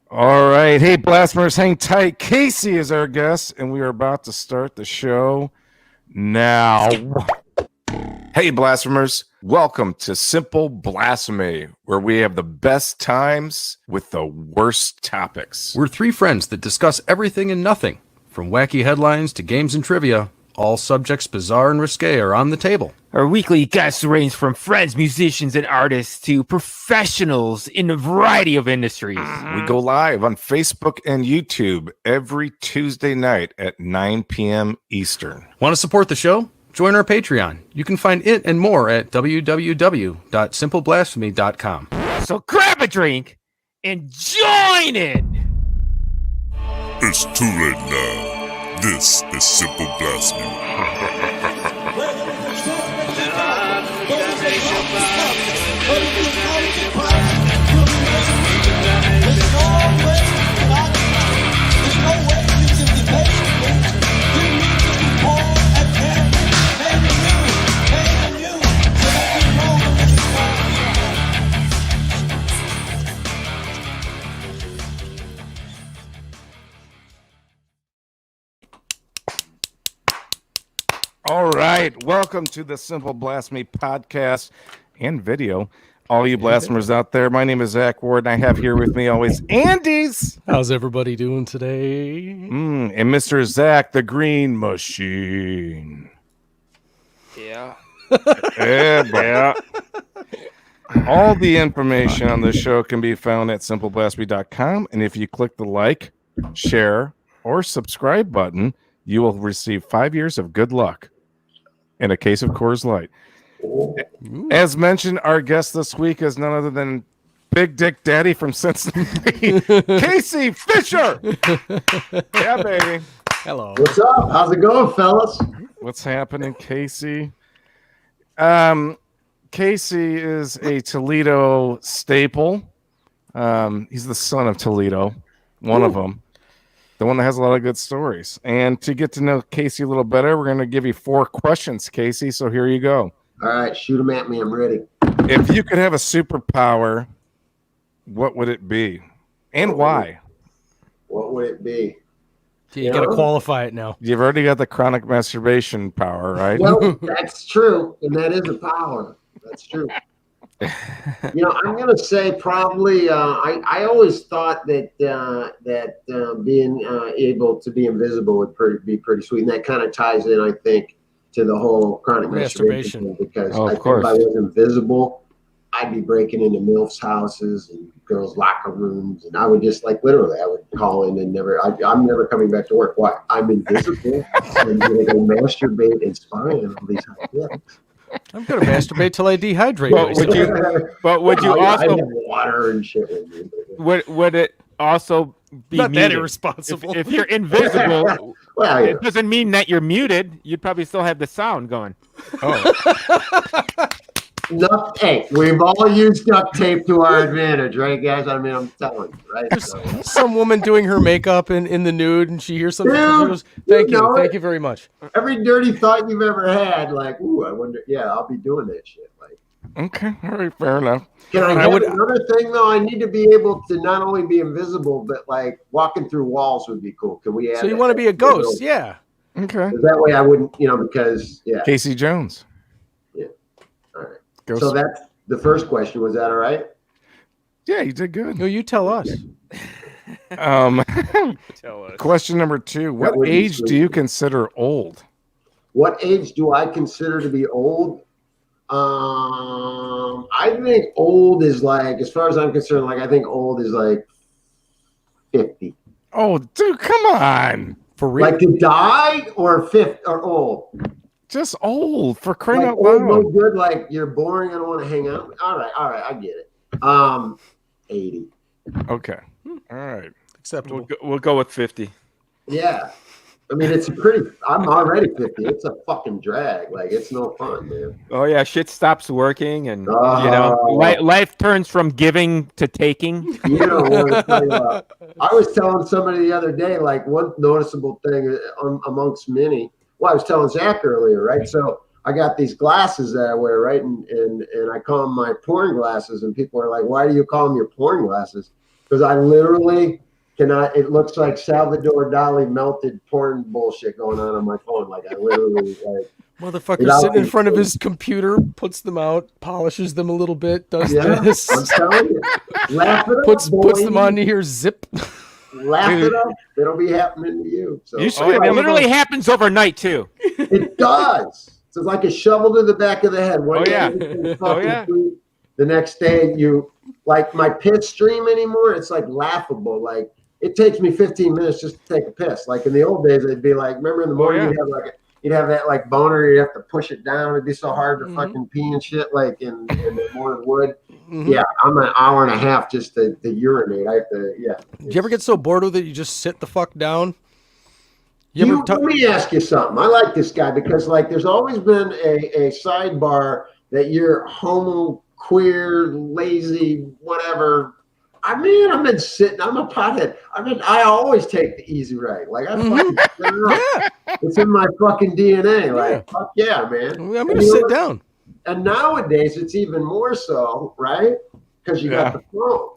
All right. Hey, Blasphemers, hang tight. Casey is our guest, and we are about to start the show now. Hey, Blasphemers, welcome to Simple Blasphemy, where we have the best times with the worst topics. We're three friends that discuss everything and nothing, from wacky headlines to games and trivia. All subjects bizarre and risque are on the table. Our weekly guests range from friends, musicians, and artists to professionals in a variety of industries. We go live on Facebook and YouTube every Tuesday night at 9 p.m. Eastern. Want to support the show? Join our Patreon. You can find it and more at www.simpleblasphemy.com. So grab a drink and join it! It's too late now. This is Simple Blasphemy. All right, welcome to the Simple Blasphemy podcast and video. All you blasphemers out there, my name is Zach Ward, and I have here with me always Andy's. How's everybody doing today? And Mr. Zach, the Green Machine. Yeah. Yeah. All the information on this show can be found at simpleblasphemy.com, and if you click the like, share, or subscribe button, you will receive 5 years of good luck and a case of Coors Light. As mentioned, our guest this week is none other than Big Dick Daddy from Cincinnati, Casey Fisher. Yeah, baby. Hello. What's up? How's it going, fellas? What's happening, Casey? Casey is a Toledo staple. He's the son of Toledo, one of them. The one that has a lot of good stories. And to get to know Casey a little better, we're going to give you 4 questions, Casey. So here you go. All right, shoot them at me. I'm ready. If you could have a superpower, what would it be? And why? What would it be? You got to qualify it now. You've already got the chronic masturbation power, right? Well, that's true, and that is a power. That's true. I'm going to say probably. I always thought that being able to be invisible would be pretty sweet, and that kind of ties in, I think, to the whole chronic masturbation thing, because I think if I was invisible, I'd be breaking into MILFs' houses and girls' locker rooms, and I would just literally, I would call in and I'm never coming back to work. Why? I'm invisible. I'm going to go masturbate and spy on all these kids. I'm going to masturbate till I dehydrate. Would you I also have water and shit with me. would it also be Not muted? that irresponsible. If you're invisible, Well, yeah. it doesn't mean that you're muted. You'd probably still have the sound going. Hey, we've all used duct tape to our advantage, right, guys? I mean, I'm telling you, right? There's some woman doing her makeup in the nude, and she hears something. Dude, She goes, thank you very much. Every dirty thought you've ever had, ooh, I wonder. Yeah, I'll be doing that shit. Okay, all right, fair enough. Can I have another thing though? I need to be able to not only be invisible, but walking through walls would be cool. Can we add? So you want to be a ghost? Yeah. Okay. That way I wouldn't, because Casey Jones. Yeah. All right. Ghost. So that's the first question. Was that all right? Yeah, you did good. No, you tell us. Tell us. Question number 2. What age do you consider old? What age do I consider to be old? I think old is as far as I'm concerned, I think old is 50. Oh, dude, come on. For real? To die or old? Just old, for crying out old, no loud. good, you're boring, I don't want to hang out. All right, I get it. 80. Okay. All right. Acceptable. We'll go with 50. Yeah. I mean, I'm already 50. It's a fucking drag. It's no fun, man. Oh yeah, shit stops working, and life turns from giving to taking. I was telling somebody the other day, one noticeable thing amongst many. Well, I was telling Zach earlier, right? So I got these glasses that I wear, right? And I call them my porn glasses. And people are like, why do you call them your porn glasses? Because I literally cannot, it looks like Salvador Dali melted porn bullshit going on my phone. Like I literally like. Motherfucker sitting in front of his computer, puts them out, polishes them a little bit, does this. I'm telling you. Laugh it puts up, them on here, zip. Laugh it up. It'll be happening to you. So It literally happens overnight too. it does. It's like a shovel to the back of the head. One day it's fucking sweet. The next day you like my piss stream anymore. It's like laughable. Like it takes me 15 minutes just to take a piss. Like in the old days, it'd be like, remember in the morning you'd have that like boner, you'd have to push it down. It'd be so hard to fucking pee and shit like in the morning wood. Yeah, I'm an hour and a half just to urinate. I have to, Do you ever get so bored with it you just sit the fuck down? Let me ask you something. I like this guy because like there's always been a sidebar that you're homo, queer, lazy, whatever. I mean, I've been sitting. I'm a pothead. I always take the easy ride. Like I fucking it's in my fucking DNA. Like fuck yeah, man. I'm gonna sit down. And nowadays it's even more so, right? Because you got the phone.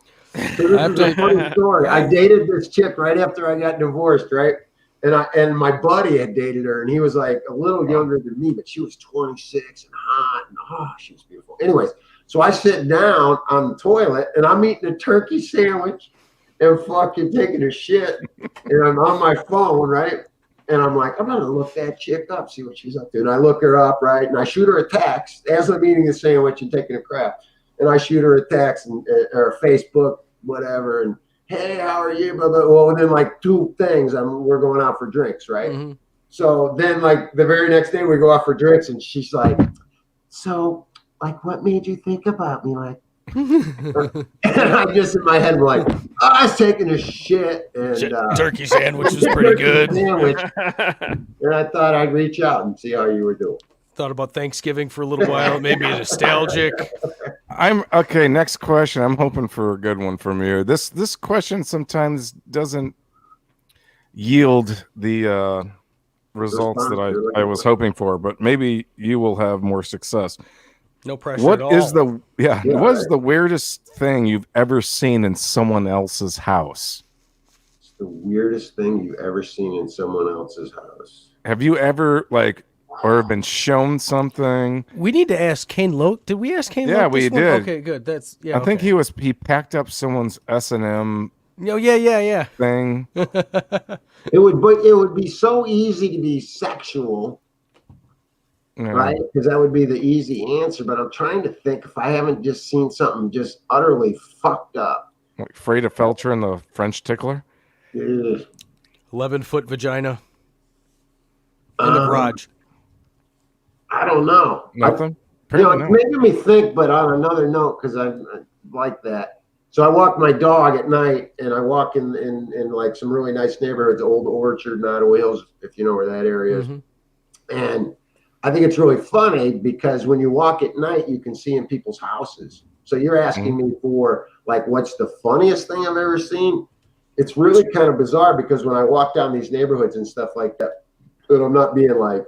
So this is a funny story. I dated this chick right after I got divorced, right? And my buddy had dated her, and he was like a little younger than me, but she was 26 and hot, and she was beautiful. Anyways. So I sit down on the toilet and I'm eating a turkey sandwich and fucking taking a shit. And I'm on my phone, right? And I'm like, I'm going to look that chick up, see what she's up to. And I look her up, right? And I shoot her a text as I'm eating a sandwich and taking a crap. And I shoot her a text or Facebook, whatever. And hey, how are you? Blah, blah. Well, within like two things, we're going out for drinks, right? So then like the very next day we go out for drinks and she's like, so like, what made you think about me? Like, and I just in my head like, I was taking a shit and turkey sandwich was pretty good. And I thought I'd reach out and see how you were doing. Thought about Thanksgiving for a little while, maybe nostalgic. I'm okay. Next question. I'm hoping for a good one from you. This question sometimes doesn't yield the results that I was hoping for, but maybe you will have more success. No pressure at all. What is the weirdest thing you've ever seen in someone else's house? It's the weirdest thing you've ever seen in someone else's house. Have you ever or been shown something? We need to ask Kane Loke. Did we ask Kane Loke? Yeah, we did. Okay, good. That's I think he packed up someone's S&M. Yeah. Thing. It would be so easy to be sexual. Right, because that would be the easy answer. But I'm trying to think if I haven't just seen something just utterly fucked up. Like Freda Felcher and the French Tickler. 11-foot vagina in the garage. I don't know. Nothing. It's making me think. But on another note, because I like that. So I walk my dog at night, and I walk in like some really nice neighborhoods, Old Orchard, and Ottawa Hills, if you know where that area is, and I think it's really funny because when you walk at night, you can see in people's houses. So you're asking me for like, what's the funniest thing I've ever seen? It's really kind of bizarre because when I walk down these neighborhoods and stuff like that, I'm not being like,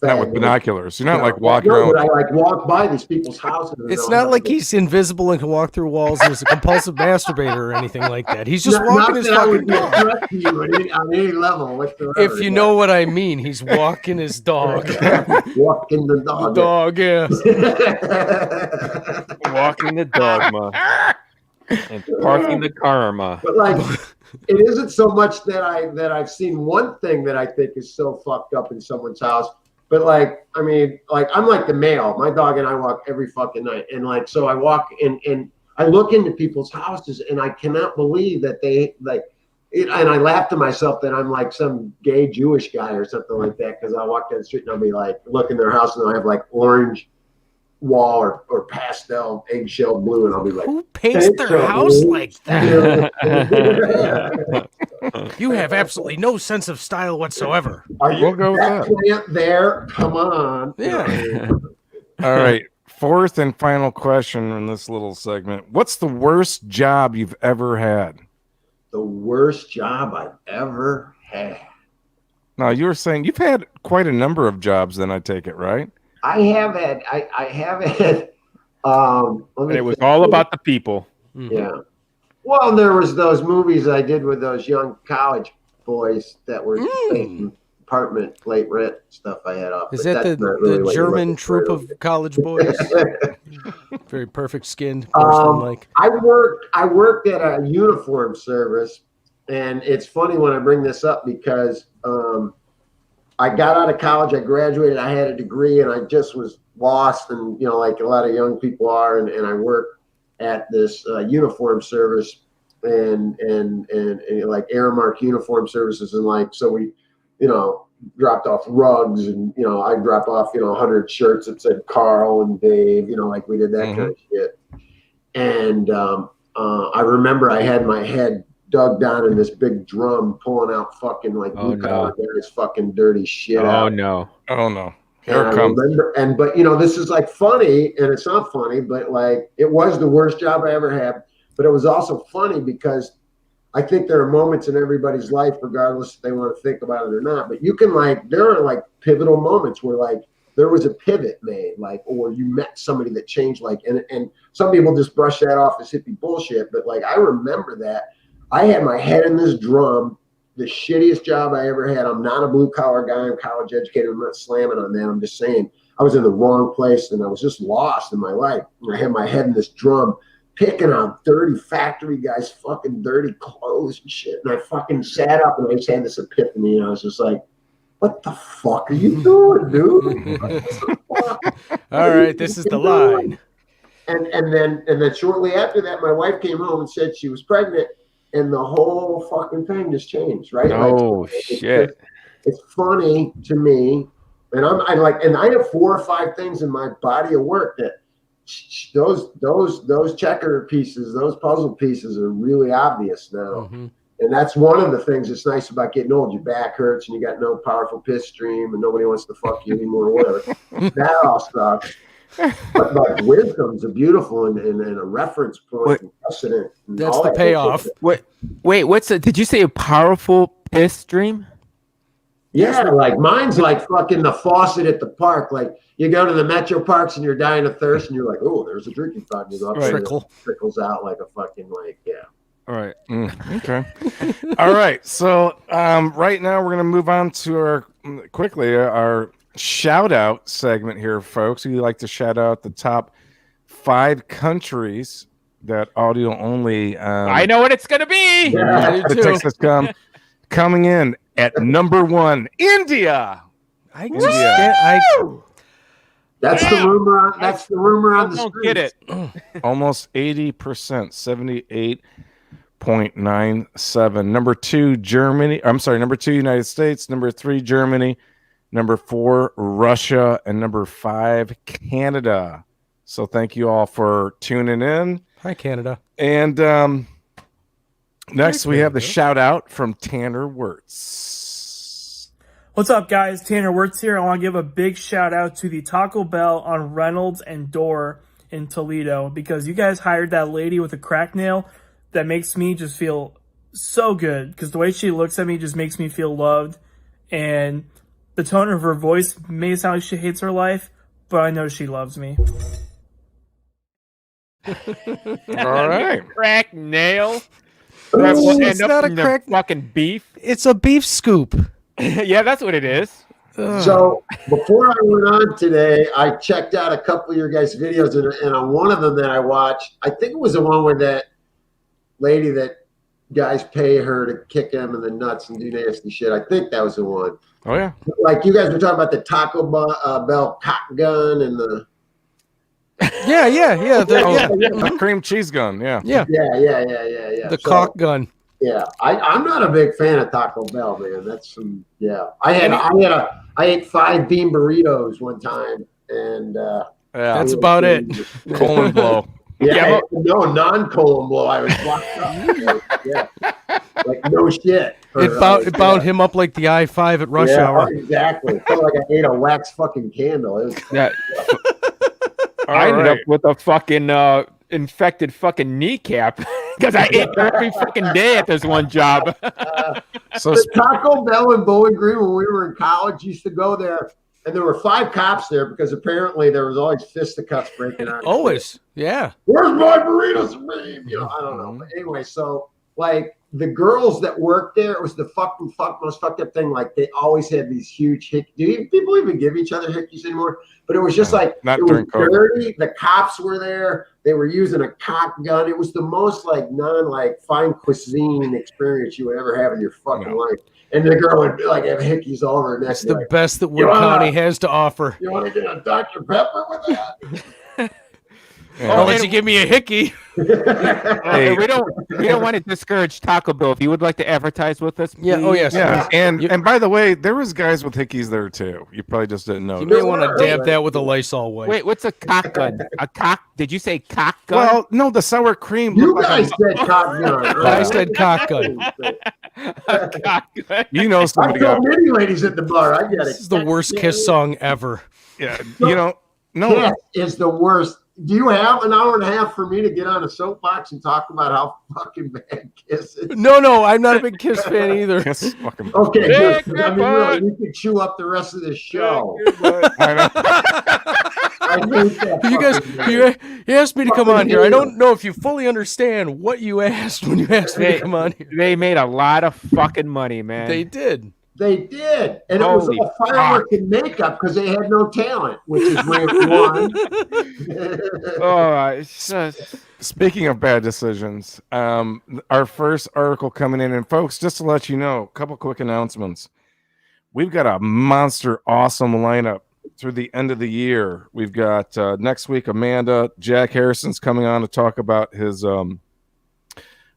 not with binoculars. You're not like walking around. I like walk by these people's houses. It's not like he's invisible and can walk through walls and is a compulsive masturbator or anything like that. He's just walking his fucking dog. On any level whatsoever. If you know what I mean, he's walking his dog. Walking the dog. The dog, yeah. Walking the dogma. And parking the karma. But like, it isn't so much that I've seen one thing that I think is so fucked up in someone's house. But like, I mean, like I'm like the male. My dog and I walk every fucking night, and like, so I walk and I look into people's houses, and I cannot believe that they like. And I laugh to myself that I'm like some gay Jewish guy or something like that because I walk down the street and I'll be like, look in their house and I'll have like orange wall or pastel eggshell blue, and I'll be like, who paints their house like that? You have absolutely no sense of style whatsoever. We'll go with that. Plant there, come on. Yeah. All right. Fourth and final question in this little segment. What's the worst job you've ever had? The worst job I've ever had. Now you were saying you've had quite a number of jobs. Then I take it, right? I have had. I have had. And it was all about the people. Yeah. Well, there was those movies I did with those young college boys that were facing apartment late rent stuff I had up. Is that the German troop of college boys? Very perfect skinned, porcelain-like. I worked at a uniform service, and it's funny when I bring this up because I got out of college, I graduated, I had a degree, and I just was lost, and like a lot of young people are, and I worked at this uniform service and like Aramark uniform services, and like so we dropped off rugs, and I dropped off 100 shirts that said Carl and Dave, like we did that kind of shit. And I remember I had my head dug down in this big drum pulling out fucking like blue collar guys fucking dirty shit out. No. Here it comes. But this is like funny, and it's not funny, but like it was the worst job I ever had. But it was also funny because I think there are moments in everybody's life, regardless if they want to think about it or not. But you can there are like pivotal moments where like there was a pivot made, like, or you met somebody that changed, like, and some people just brush that off as hippie bullshit. But like I remember that I had my head in this drum. The shittiest job I ever had. I'm not a blue collar guy. I'm college educated. I'm not slamming on that. I'm just saying I was in the wrong place and I was just lost in my life. And I had my head in this drum picking out dirty factory guys, fucking dirty clothes and shit. And I fucking sat up and I just had this epiphany. And I was just like, what the fuck are you doing, dude? All right, this is the line. And then shortly after that, my wife came home and said she was pregnant. And the whole fucking thing just changed, right? Oh, shit. It's funny to me. And I have 4 or 5 things in my body of work that those checker pieces, those puzzle pieces are really obvious now. Mm-hmm. And that's one of the things that's nice about getting old. Your back hurts and you got no powerful piss stream and nobody wants to fuck you anymore or whatever. That all sucks. But like wisdom's a beautiful and a reference point and precedent. And that's the payoff. Wait, did you say a powerful piss stream? Yeah, like mine's like fucking the faucet at the park. Like you go to the metro parks and you're dying of thirst and you're like, oh, there's a drinking fountain. You go up there and it trickles out like a fucking All right. Okay. All right. So right now we're gonna move on to our shout out segment here, folks. We like to shout out the top 5 countries that audio only. I know what it's gonna be. Yeah, Texas coming in at number 1, India. That's the rumor. That's the rumor on the street. Get it. Almost 80%, 78.97. Number 2, Germany. I'm sorry. Number 2, United States. Number 3, Germany. Number 4, Russia, and number 5, Canada. So thank you all for tuning in. Hi, Canada. And next we have the shout out from Tanner Wirtz. What's up, guys? Tanner Wirtz here. I want to give a big shout out to the Taco Bell on Reynolds and Dorr in Toledo because you guys hired that lady with a crack nail that makes me just feel so good because the way she looks at me just makes me feel loved, and the tone of her voice may sound like she hates her life, but I know she loves me. All right. Crack nail. It's not a crack. Fucking beef. It's a beef scoop. Yeah, that's what it is. So before I went on today, I checked out a couple of your guys' videos, and on one of them that I watched, I think it was the one with that lady that guys pay her to kick them in the nuts and do nasty shit. I think that was the one. Oh, yeah. Like you guys were talking about the Taco Bell cock gun and the... Yeah. The cream cheese gun, yeah. Yeah. The cock gun. Yeah, I'm not a big fan of Taco Bell, man. That's some, yeah. I ate 5 bean burritos one time, and that's about it. Colon blow. Yeah, no non-colon blow. I was blocked up. Yeah, like no shit. It bound him up like the I-5 at rush hour. Exactly. It felt like I ate a wax fucking candle. It was, I ended up with a fucking infected fucking kneecap. Because I ate there every freaking day at this one job. So The Taco Bell in Bowling Green when we were in college used to go there, and there were 5 cops there because apparently there was always fisticuffs breaking out. Always, yeah. Where's my burrito supreme? I don't know. But anyway, so like the girls that worked there, it was the most fucked up thing. Like they always had these huge hickeys. Do people even give each other hickeys anymore? But it was just like not it was during COVID. dirty. The cops were there. They were using a cock gun. It was the most like fine cuisine experience you would ever have in your fucking life. And the girl would like have hickeys all over her neck. It's the best that Wood County has to offer. You want to get a Dr. Pepper with that? I'll let you give me a hickey. Hey, we don't want to discourage Taco Bell. If you would like to advertise with us, please. Yeah. Oh yes. yeah, and by the way, there was guys with hickeys there too. You probably just didn't know. You may want to dab that with a Lysol wipe. Wait, what's a cock gun? A cock? Did you say cock gun? Well, no, the sour cream. You looked guys like said cock gun. I said cock gun. A cock gun. you know I somebody told got. many ladies at the bar. I get it. This is the worst Kiss song ever. Yeah, you know, no. Kiss is the worst. Do you have an hour and a half for me to get on a soapbox and talk about how fucking bad Kiss is? No, I'm not a big Kiss fan either. Kiss fucking. Okay, Big good. I mean, really, you could chew up the rest of this show. I know. I hate that You guys, fucking you asked me to come on here. I don't know if you fully understand what you asked when you asked me to come on here. They made a lot of fucking money, man. They did. They did. And it was Holy all fireworks and makeup because they had no talent, which is rank 1. It's just... Speaking of bad decisions, our first article coming in, and folks, just to let you know, a couple quick announcements. We've got a monster awesome lineup through the end of the year. We've got next week Amanda, Jack Harrison's coming on to talk about his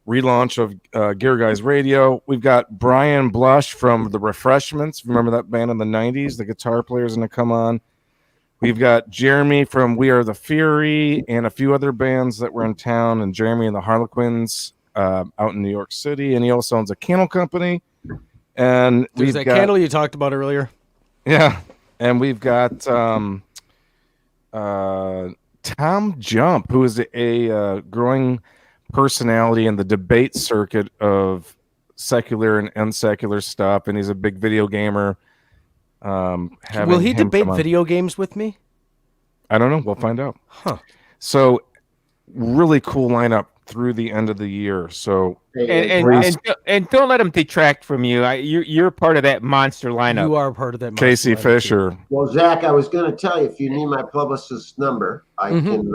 relaunch of Gear Guys Radio. We've got Brian Blush from The Refreshments. Remember that band in the 90s? The guitar player's going to come on. We've got Jeremy from We Are the Fury and a few other bands that were in town, and Jeremy and the Harlequins out in New York City. And he also owns a candle company. And There's that candle you talked about earlier. Yeah. And we've got Tom Jump, who is a growing personality in the debate circuit of secular and unsecular stuff. And he's a big video gamer. Will he debate video games with me? I don't know. We'll find out. Huh. So really cool lineup through the end of the year. So and don't let them detract from you. You're part of that monster lineup. You are part of that. Casey Fisher. Well, Zach, I was going to tell you, if you need my publicist's number, I can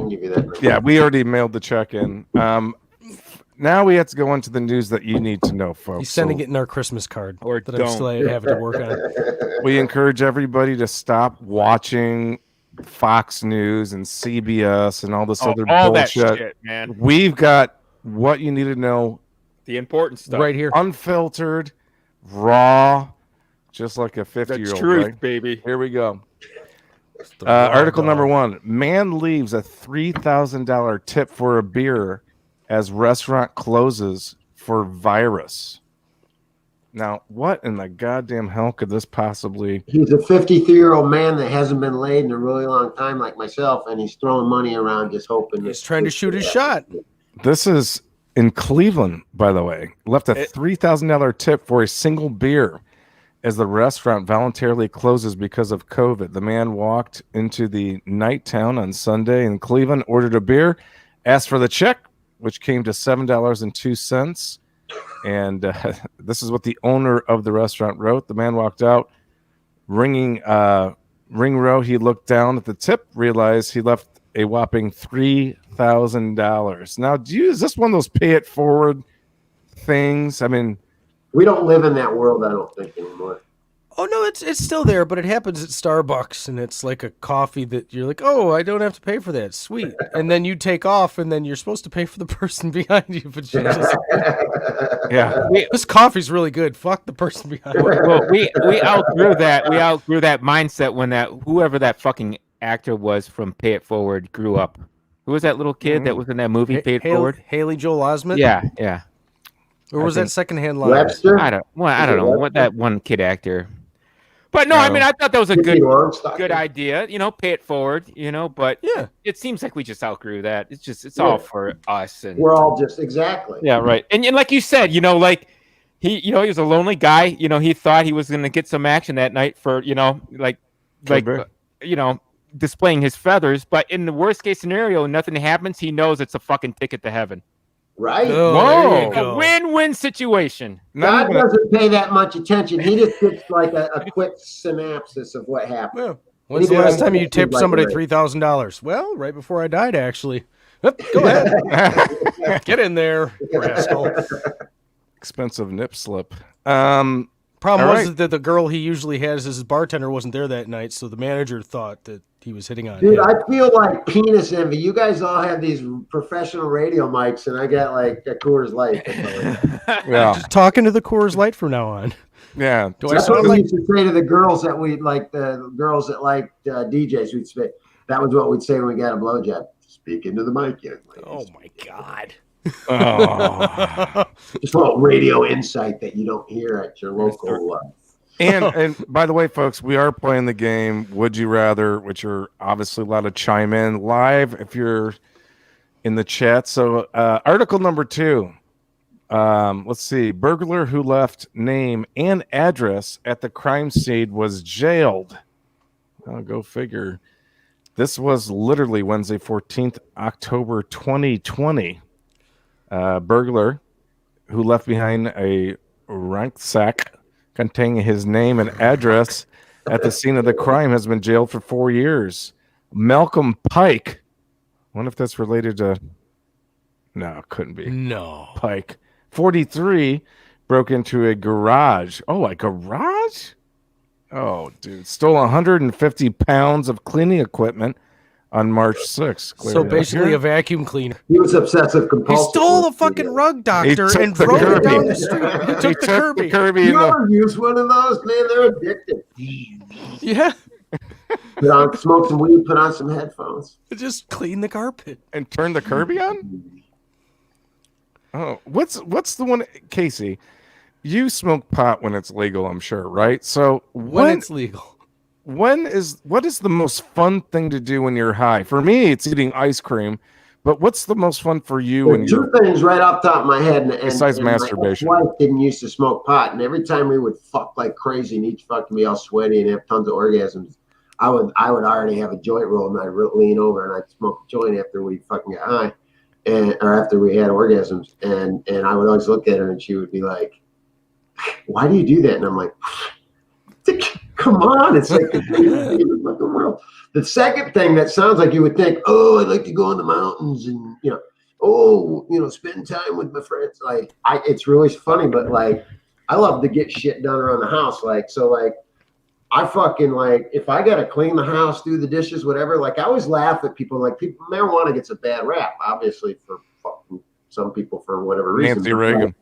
give you that number. Yeah, we already mailed the check in. Now we have to go into the news that you need to know, folks. He's sending it in our Christmas card Or that I'm still having to work on. We encourage everybody to stop watching Fox News and CBS and all this other all bullshit. that shit, man. We've got what you need to know The important stuff. Right here. unfiltered, raw, just like a 50-year-old. That's truth, right? baby. Here we go. The raw Article dog. number 1. Man leaves a $3,000 tip for a beer as restaurant closes for virus. Now, what in the goddamn hell could this possibly... He's a 53-year-old man that hasn't been laid in a really long time like myself, and he's throwing money around just hoping. He's trying to shoot his shot. This is in Cleveland, by the way. Left a $3,000 tip for a single beer as the restaurant voluntarily closes because of COVID. The man walked into the night town on Sunday in Cleveland, ordered a beer, asked for the check, which came to $7.02. And this is what the owner of the restaurant wrote. The man walked out, ringing ring row. He looked down at the tip, realized he left a whopping $3,000. Now, is this one of those pay it forward things? I mean, We don't live in that world, I don't think, anymore. Oh no, it's still there, but it happens at Starbucks, and it's like a coffee that you're like, oh, I don't have to pay for that, sweet. And then you take off, and then you're supposed to pay for the person behind you, but you just yeah. this coffee's really good. Fuck the person behind you. Well, we outgrew that. We outgrew that mindset when whoever that fucking actor was from Pay It Forward grew up. Who was that little kid that was in that movie, Pay It Forward? Haley Joel Osment? Yeah. Or was that Secondhand Line? Webster? I don't know what that one kid actor. But no, I mean, I thought that was a good idea. idea. You know, pay it forward. You know, but Yeah. it seems like we just outgrew that. It's all for us, and We're all just exactly. yeah, right. And like you said, you know, like he was a lonely guy. You know, he thought he was going to get some action that night for displaying his feathers. But in the worst case scenario, nothing happens. He knows it's a fucking ticket to heaven. Right? Oh, there you A go. win-win situation. God doesn't pay that much attention. He just gets like a quick synopsis of what happened. Yeah. When's the last time you tipped somebody $3,000? Well, right before I died, actually. Go ahead. Get in there, rascal. Expensive nip slip. Problem All was right. that the girl he usually has as his bartender wasn't there that night, so the manager thought that he was hitting on Dude, him. I feel like penis envy. You guys all have these professional radio mics, and I got like a Coors Light. Yeah. Just talking to the Coors Light from now on. Yeah. Do I That's what sound we like used to say to the girls that we like, the girls that liked DJs. We'd say that was what we'd say when we got a blowjob. Speak into the mic, young ladies. Oh my God. Oh. Just a little radio insight that you don't hear at your local. And by the way, folks, we are playing the game Would You Rather, which you're obviously allowed to chime in live if you're in the chat. So article number 2. Let's see. Burglar who left name and address at the crime scene was jailed. Oh, go figure. This was literally Wednesday, 14th October 2020. Burglar who left behind a rucksack containing his name and address at the scene of the crime has been jailed for 4 years. Malcolm Pike. I wonder if that's related to... No, it couldn't be. No. Pike. 43 broke into a garage. Oh, a garage? Oh, dude. Stole 150 pounds of cleaning equipment on March 6th. So basically a vacuum cleaner. He was obsessive compulsive. He stole a fucking rug doctor took and the drove it Kirby. down the street. He took the Kirby. You ever use one of those? Man, they're addictive. Yeah. Smoke some weed, put on some headphones. Just clean the carpet. And turn the Kirby on? Oh, what's the one, Casey? You smoke pot when it's legal, I'm sure, right? So When it's legal. what is the most fun thing to do when you're high? For me, it's eating ice cream. But what's the most fun for you when Two things right off the top of my head. And besides masturbation? My wife didn't used to smoke pot, and every time we would fuck like crazy, and each fucking be all sweaty and have tons of orgasms, I would already have a joint roll, and I'd lean over and I'd smoke a joint after we fucking got high, or after we had orgasms, and I would always look at her, and she would be like, "Why do you do that?" And I'm like, come on, it's like the favorite fucking world. The second thing that sounds like you would think, oh, I'd like to go in the mountains and, spend time with my friends. Like, it's really funny, but like, I love to get shit done around the house. Like, so like, I fucking like, if I got to clean the house, do the dishes, whatever, like I always laugh at people. Like marijuana gets a bad rap, obviously for fucking some people for whatever reason. Nancy Reagan.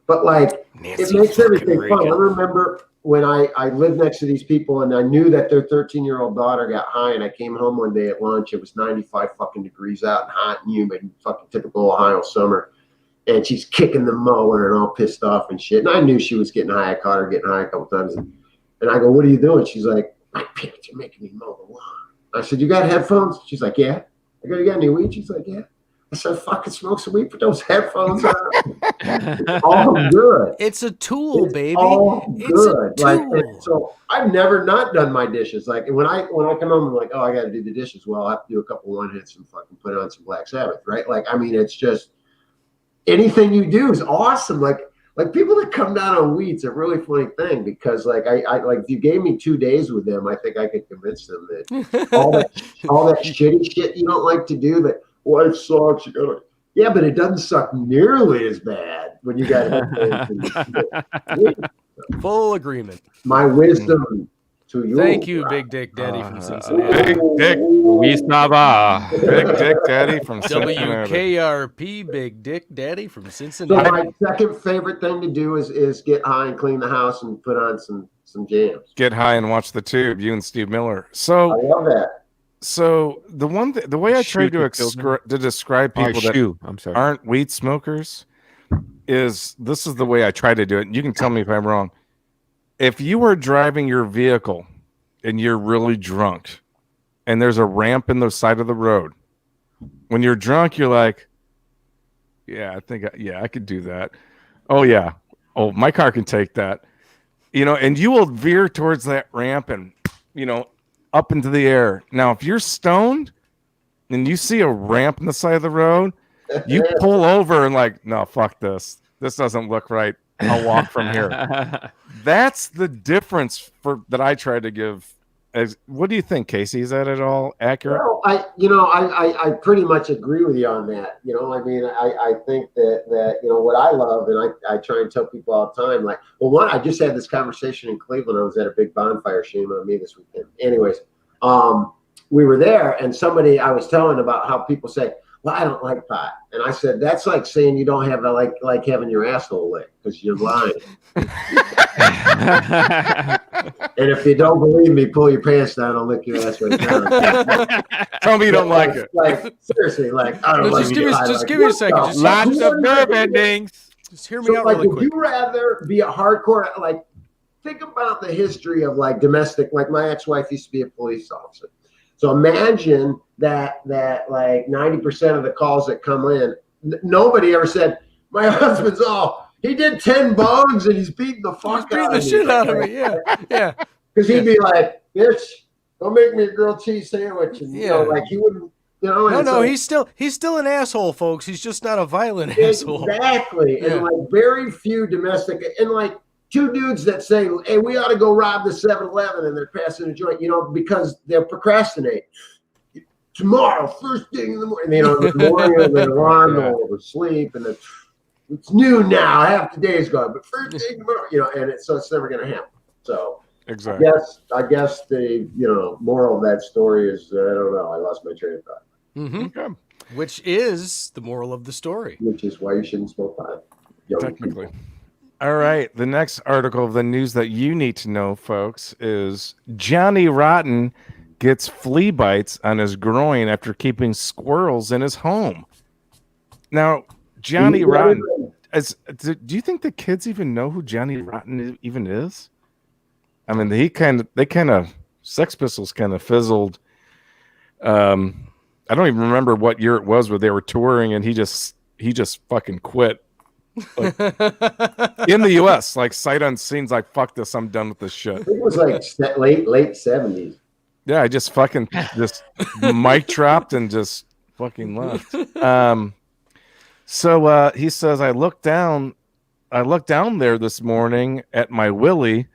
But like, it makes everything fun. I remember when I lived next to these people and I knew that their 13-year-old daughter got high, and I came home one day at lunch. It was 95 fucking degrees out and hot and humid and fucking typical Ohio summer. And she's kicking the mower and all pissed off and shit. And I knew she was getting high. I caught her getting high a couple times. And I go, "What are you doing?" She's like, "My parents are making me mow the lawn." I said, "You got headphones?" She's like, "Yeah." I go, "You got any weed?" She's like, "Yeah." I said, "Fucking smoke some weed, put those headphones on." It's all good. It's a tool, baby. All It's good. a Like, tool. and so I've never not done my dishes. Like when I come home, I'm like, "Oh, I got to do the dishes." Well, I have to do a couple one hits and fucking put on some Black Sabbath, right? Like, I mean, it's just anything you do is awesome. Like people that come down on weed, it's a really funny thing because like I like if you gave me 2 days with them, I think I could convince them that all that shitty shit you don't like to do, that life sucks. You gotta, yeah, but it doesn't suck nearly as bad when you got Full agreement. My wisdom to you. Thank you, Big Dick Daddy from Cincinnati. Big Dick. Big Dick Daddy from Cincinnati. WKRP, Big Dick Daddy from So Cincinnati. my second favorite thing to do is get high and clean the house and put on some jams. Get high and watch the tube. You and Steve Miller. I So love that. the way I try to describe people that I'm sorry. aren't weed smokers is this is the way I try to do it. You can tell me if I'm wrong. if you were driving your vehicle and you're really drunk and there's a ramp in the side of the road, when you're drunk, you're like, yeah, I could do that. Oh, yeah. Oh, my car can take that. And you will veer towards that ramp and, up into the air. Now, if you're stoned and you see a ramp on the side of the road, you pull over and like, no, fuck this. This doesn't look right. I'll walk from here. That's the difference that I try to give. What do you think, Casey? Is that at all accurate? Well, I pretty much agree with you on that. I think that what I love, and I try and tell people all the time, like, well, I just had this conversation in Cleveland. I was at a big bonfire. Shame on me this weekend. Anyways, we were there, and I was telling about how people say, well, I don't like pot. And I said, that's like saying you don't have like having your asshole licked because you're lying. And if you don't believe me, pull your pants down. I'll lick your ass right down. Tell me you don't like it. Like, seriously, like, I don't like it. Just give me a second. Lots of nerve endings. Just hear me out really quick. Would you rather be a hardcore, like, think about the history of like domestic, like my ex-wife used to be a police officer. So imagine that like 90% of the calls that come in, nobody ever said, my husband's he did 10 bugs and he's beating the fuck out of me. He's beating the shit out of me, yeah. Because he'd be like, bitch, go make me a grilled cheese sandwich. And, like he wouldn't, No, he's still an asshole, folks. He's just not a violent asshole. Exactly. Yeah. And like very few domestic, and like two dudes that say, hey, we ought to go rob the 7-Eleven, and they're passing a joint, because they'll procrastinate. Tomorrow, first thing in the morning, in the morning, the alarm, they'll oversleep, and then it's noon now, half the day's gone, but first thing tomorrow, and so it's never going to happen. So exactly. I guess the moral of that story is I don't know. I lost my train of thought. Mm-hmm. Okay. Which is the moral of the story. Which is why you shouldn't smoke pot. Technically. All right. The next article of the news that you need to know, folks, is Johnny Rotten gets flea bites on his groin after keeping squirrels in his home. Now, Johnny Rotten, do you think the kids even know who Johnny Rotten even is? I mean, Sex Pistols kind of fizzled. I don't even remember what year it was where they were touring, and he just fucking quit. Like, in the U.S., like sight unseen, like fuck this, I'm done with this shit. It was like late 70s. Yeah, I just fucking mic dropped and just fucking left. So he says, I looked down there this morning at my willy,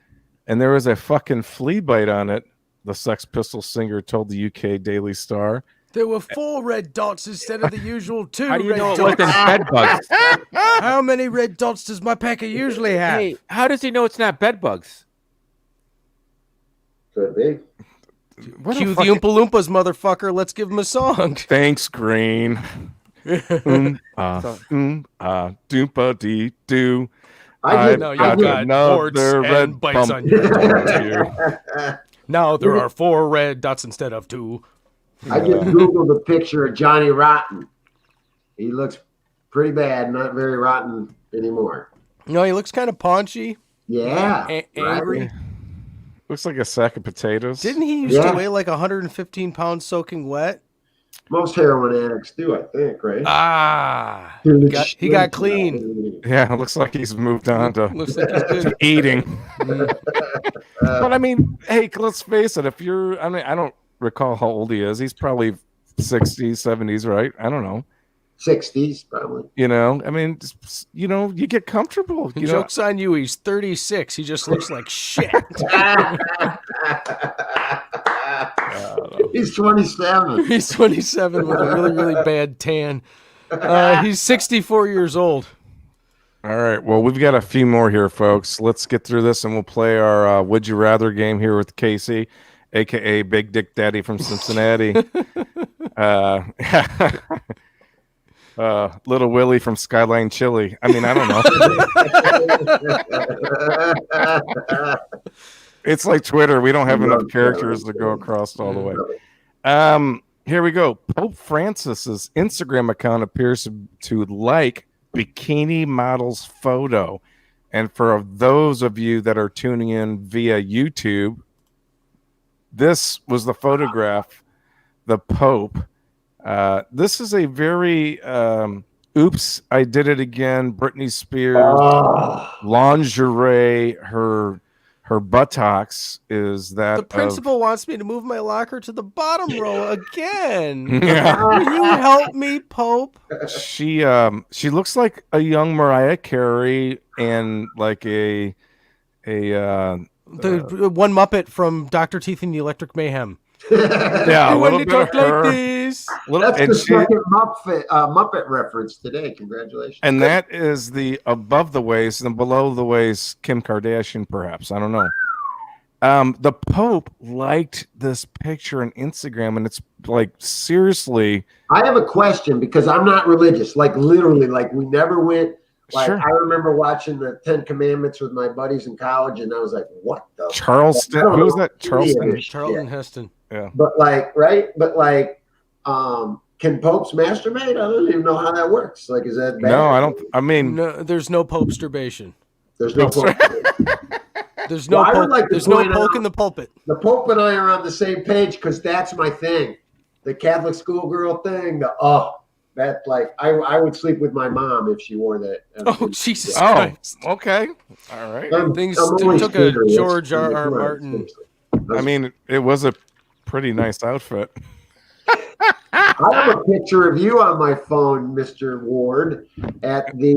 and there was a fucking flea bite on it. The Sex Pistols singer told the UK Daily Star. There were 4 red dots instead of the usual 2 How do you red know it dots. wasn't bed bugs? How many red dots does my packer usually have? Hey, how does he know it's not bed bugs? Could be. Cue the Oompa Loompas, motherfucker. Let's give him a song. Thanks, Green. Doompa dee doo. I've got warts and bites on your here. Now there are 4 red dots instead of 2. I just Googled a picture of Johnny Rotten. He looks pretty bad, not very rotten anymore. No, he looks kind of paunchy. Yeah. Angry. Right. Looks like a sack of potatoes. Didn't he used to weigh like 115 pounds soaking wet? Most heroin addicts do, I think, right? Ah. He got clean. Yeah, it looks like he's moved on to, looks like he's good. to eating. But I mean, hey, let's face it. I don't recall how old he is. He's probably 60s, 70s, right? I don't know. 60s, probably. I mean, you get comfortable. Joke's on you. He's 36. He just looks like shit. He's 27. He's 27 with a really, really bad tan. He's 64 years old. All right. Well, we've got a few more here, folks. Let's get through this, and we'll play our Would You Rather game here with Casey, A.K.A Big Dick Daddy from Cincinnati. Little Willie from Skyline Chili. I mean, I don't know. It's like Twitter. We don't have enough characters to go across all the way. Here we go. Pope Francis's Instagram account appears to like bikini model's photo. And for those of you that are tuning in via YouTube, this was the photograph, the Pope. This is a very oops, I did it again. Britney Spears lingerie. Her buttocks is that. The principal wants me to move my locker to the bottom row again. Yeah. Will you help me, Pope? She looks like a young Mariah Carey and like a The one Muppet from Dr. Teeth and the Electric Mayhem. yeah, a When little they bit talk of like her. this. That's the second Muppet reference today. Congratulations. And that is the above the waist and below the waist Kim Kardashian, perhaps. I don't know. The Pope liked this picture on Instagram, and it's like, seriously. I have a question because I'm not religious. Like literally, like we never went. Like Sure. I remember watching the 10 Commandments with my buddies in college, and I was like, "What the?" Charleston. Who was that? Charleston. Charlton Heston. Yeah. But like, right? But like, can popes masturbate? I don't even know how that works. Like, is that bad? No, I don't. I mean, No, there's no popsturbation. There's no pope. There's no Well, I would poke. like to There's no point poke out- in the pulpit. The Pope and I are on the same page because that's my thing. The Catholic schoolgirl thing. That like I would sleep with my mom if she wore that. Oh, Jesus oh, Christ. okay. All right. Things only took a serious. George R. R. Come on, Martin. seriously. I mean, it was a pretty nice outfit. I have a picture of you on my phone, Mr. Ward, at the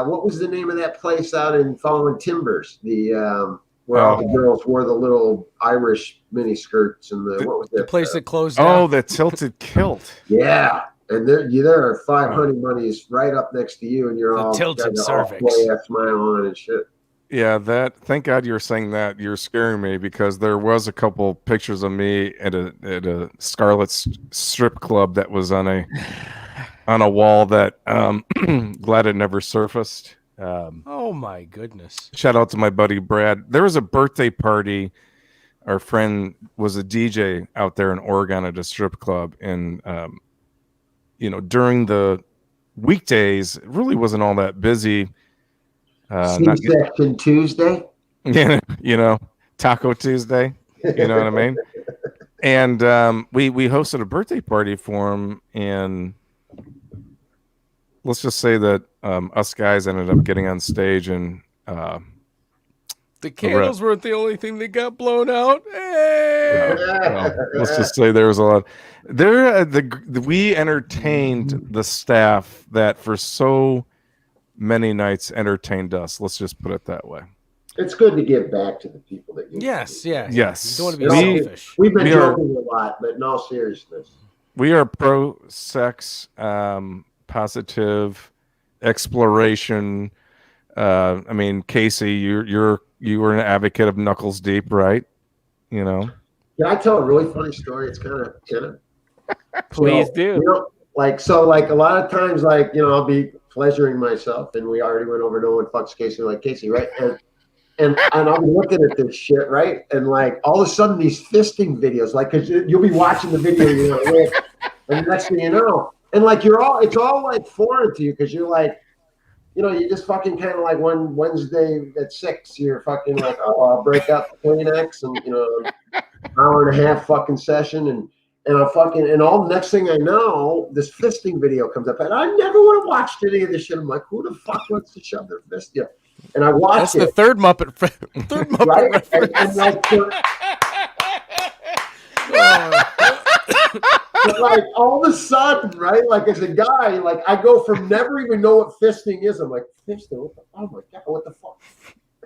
what was the name of that place out in Fallen Timbers? The where all the girls wore the little Irish mini skirts and what was that? The place that closed Oh, down. the tilted kilt. Yeah. And there are 5 honey bunnies right up next to you, and you're The all tilted got cervix. all ass smile on and shit. Yeah, that. Thank God you're saying that. You're scaring me because there was a couple pictures of me at a Scarlet strip club that was on a wall that glad it never surfaced. Oh my goodness. Shout out to my buddy Brad. There was a birthday party. Our friend was a DJ out there in Oregon at a strip club, and during the weekdays, it really wasn't all that busy. C-section Tuesday. Taco Tuesday. You know what I mean? And we hosted a birthday party for him, and let's just say that us guys ended up getting on stage, and The candles weren't the only thing that got blown out. Hey! let's just say there was a lot. We entertained the staff that for so many nights entertained us. Let's just put it that way. It's good to give back to the people that you. Yes. Yes. You don't want to be selfish. We've been We are- joking a lot, but in all seriousness, We are pro-sex, positive exploration. I mean, Casey, you were an advocate of Knuckles Deep, right? can I tell a really funny story? It's kind of Please do. Like a lot of times, I'll be pleasuring myself, and we already went over no one fucks Casey like Casey, right? And I'll be looking at this shit, right? And like all of a sudden, these fisting videos, like, cause you'll be watching the video, and the next thing you know, and like it's all like foreign to you, cause you're like, you just fucking kind of like one Wednesday at 6, you're fucking like, oh, I'll break out the Kleenex and hour and a half fucking session, and all the next thing I know, this fisting video comes up, and I never would have watched any of this shit. I'm like, who the fuck wants to shove their fist? Yeah. And I watched That's the third Muppet right? reference. And but like all of a sudden, right? Like as a guy, like I go from never even know what fisting is. I'm like, fisting? Oh my God, what the fuck?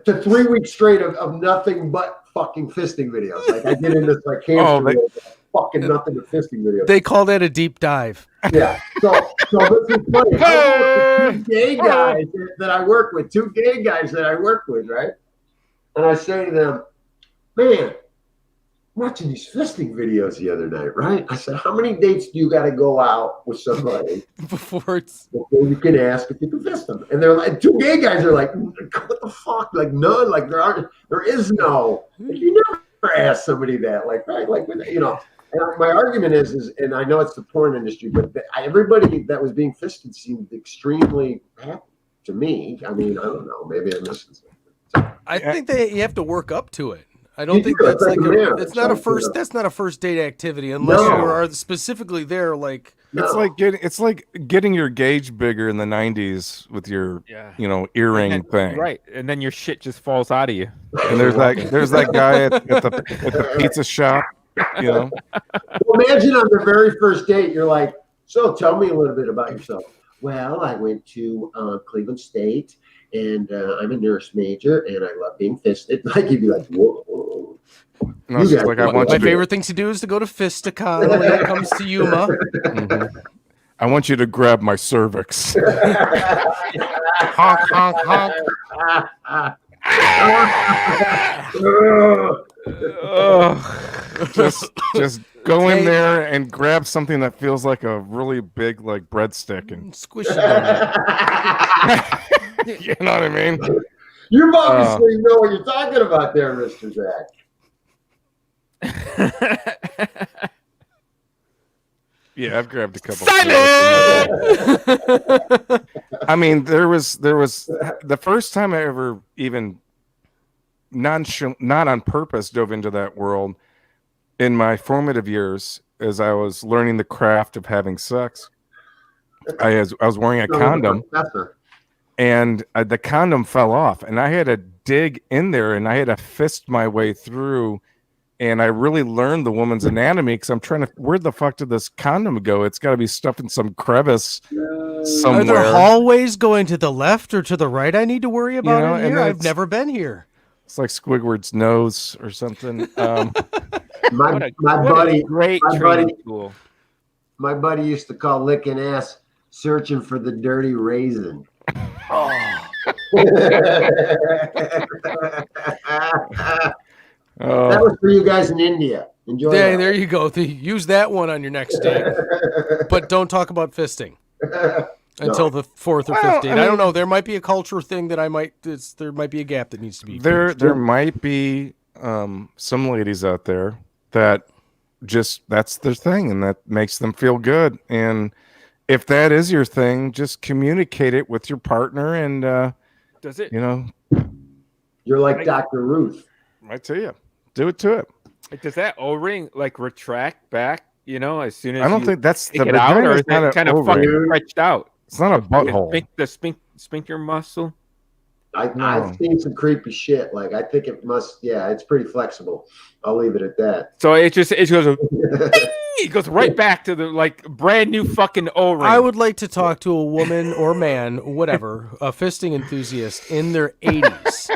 To 3 weeks straight of nothing but fucking fisting videos. Like I get in this like hamster fucking nothing but fisting videos. They call that a deep dive. Yeah. So this is funny. I work with 2 gay guys that I work with, 2 gay guys that I work with, right? And I say to them, man, watching these fisting videos the other night, right? I said, how many dates do you got to go out with somebody Before you can ask if you can fist them? And they're like, 2 gay guys are like, what the fuck? Like none. Like there is no. Like, you never ask somebody that. Like right? Like And my argument is, and I know it's the porn industry, but everybody that was being fisted seemed extremely happy. to me. I mean, I don't know. Maybe I'm missing something. I think you have to work up to it. I don't You think do. that's It's like like a marriage. it's not a Like, first. That's not a first date activity unless you No. are specifically there. Like It's No. like getting your gauge bigger in the '90s with your earring thing. Right, and then your shit just falls out of you. And there's that guy at the pizza shop. Well, imagine on the very first date, you're like, so tell me a little bit about yourself. Well, I went to Cleveland State, and I'm a nurse major, and I love being fisted. Like, you'd be like, whoa. No, it's just like I want my you to, favorite thing to do is to go to Fisticon when it comes to Yuma. I want you to grab my cervix. Honk, honk, honk. just go in there and grab something that feels like a really big like breadstick and Squish it down. you know what I mean? You obviously know what you're talking about there, Mr. Zach. Yeah, I've grabbed a couple. Silence! I mean, there was the first time I ever even not on purpose dove into that world in my formative years as I was learning the craft of having sex. I was wearing a condom, and the condom fell off, and I had to dig in there, and I had to fist my way through. And I really learned the woman's anatomy because I'm trying to. Where the fuck did this condom go? It's got to be stuffed in some crevice somewhere. Are there hallways going to the left or to the right I need to worry about know, in and here? I've it's- never been here. It's like Squidward's nose or something. My What a buddy, great my training buddy- school. my buddy used to call licking ass searching for the dirty raisin. That was for you guys in India. Enjoy that. There you go. Use that one on your next date. But don't talk about fisting until the fourth or fifth date. I don't know. There might be a culture thing that there might be a gap that needs to be filled. There might be some ladies out there that just that's their thing and that makes them feel good. And if that is your thing, just communicate it with your partner and Does it? you know, You're like Dr. Ruth. I tell you, do it to it. Does that O-ring like retract back? You know, as soon as I don't you think that's take the it out, vagina or is is not it an kind of ovary. fucking stretched out? It's not a butthole. The sphincter muscle. I've seen some creepy shit. Like, I think it must, it's pretty flexible. I'll leave it at that. So it goes. It goes right back to the like brand new fucking O-ring. I would like to talk to a woman or man, whatever, a fisting enthusiast in their 80s.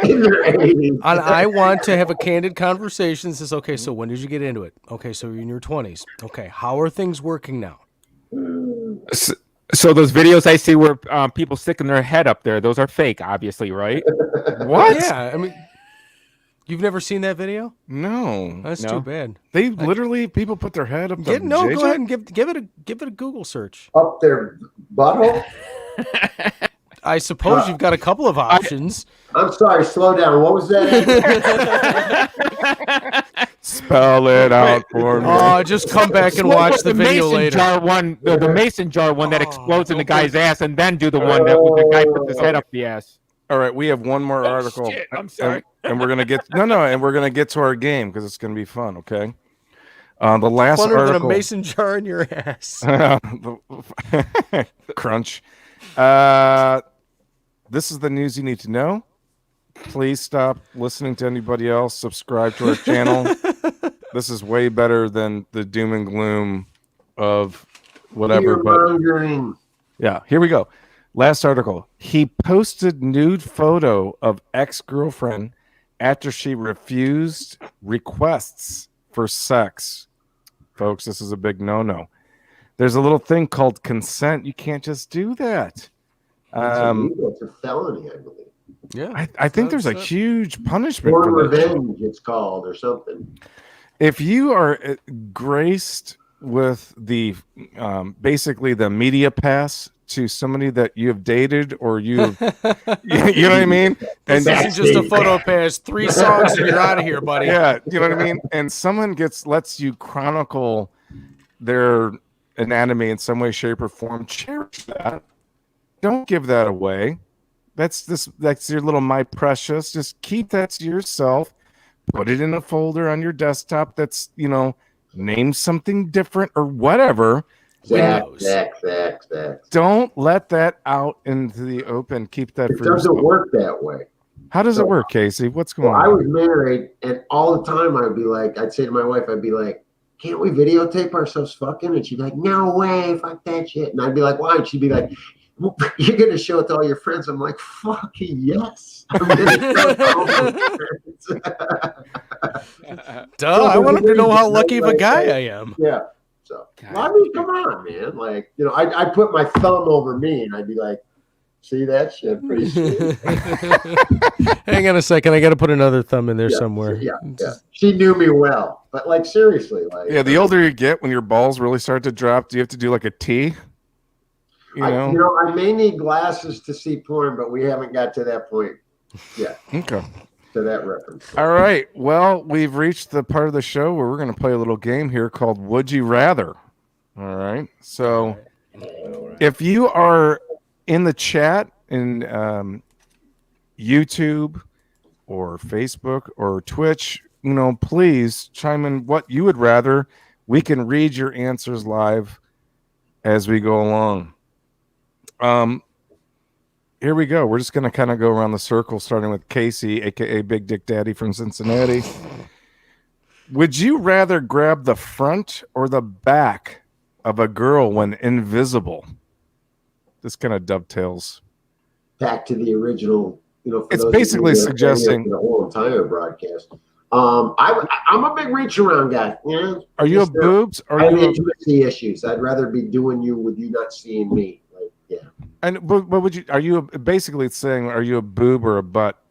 In their 80s. And I want to have a candid conversation. Says, okay, so when did you get into it? Okay, so you're in your 20s. Okay, how are things working now? So those videos I see where people sticking their head up there, those are fake, obviously, right? What? Yeah, I mean, you've never seen that video? No. That's No. too bad. They literally people put their head up. Go the JJ? ahead and give it a Google search. Up their butthole? I suppose you've got a couple of options. I'm sorry, slow down. What was that? Spell it out for me. Oh, just come back and watch the video mason later. jar one, the mason jar one that explodes in the guy's ass, and then do the one that the guy puts his head up the ass. All right, we have one more article. shit, I'm sorry. And we're gonna get and we're gonna get to our game because it's gonna be fun. Okay. The last Funner than a article. mason jar in your ass. Crunch. This is the news you need to know. Please stop listening to anybody else. Subscribe to our channel. This is way better than the doom and gloom of whatever. But Fear-mongering. yeah, here we go. Last article. He posted nude photo of ex-girlfriend after she refused requests for sex. Folks, this is a big no-no. There's a little thing called consent. You can't just do that. It's illegal. It's a felony, I believe. Yeah. I think there's a huge punishment Or for this. revenge, it's called, or something. If you are graced with the basically the media pass to somebody that you have dated or you know what I mean? And This isn't just a photo pass. 3 songs and you're out of here, buddy. yeah, you know what I mean? And someone lets you chronicle their anatomy in some way, shape, or form, cherish that. don't give that away. That's your little my precious. Just keep that to yourself. Put it in a folder on your desktop that's, name something different or whatever. Zach. Don't let that out into the open. Keep that It for doesn't yourself. work that way. How does it work, Casey? What's going I on? was married, and all the time I'd say to my wife, I'd be like, can't we videotape ourselves fucking? And she'd be like, no way, fuck that shit. And I'd be like, why? And she'd be like, well, you're going to show it to all your friends. I'm like, fucking yes. I'm gonna show it to all my friends. Duh, I wanted to know how lucky of a guy I am. Yeah. So, I mean, come on, man. Like, I put my thumb over me, and I'd be like, see that shit? Pretty sweet. Hang on a second. I got to put another thumb in there somewhere. Yeah. She knew me well, but like seriously, like the older you get, when your balls really start to drop, do you have to do like a T? I may need glasses to see porn, but we haven't got to that point yet. Okay. To that reference. All right. Well, we've reached the part of the show where we're going to play a little game here called Would You Rather. All right. So if you are in the chat in YouTube or Facebook or Twitch, please chime in what you would rather. We can read your answers live as we go along. Here we go. We're just going to kind of go around the circle, starting with Casey, A.K.A Big Dick Daddy from Cincinnati. Would you rather grab the front or the back of a girl when invisible? This kind of dovetails back to the original. It's basically suggesting the whole entire broadcast. I'm a big reach around guy. Yeah. Are you a boobs? Or I have intimacy issues. I'd rather be doing you with you not seeing me. Like, yeah. And but would you? Are you basically saying? Are you a boob or a butt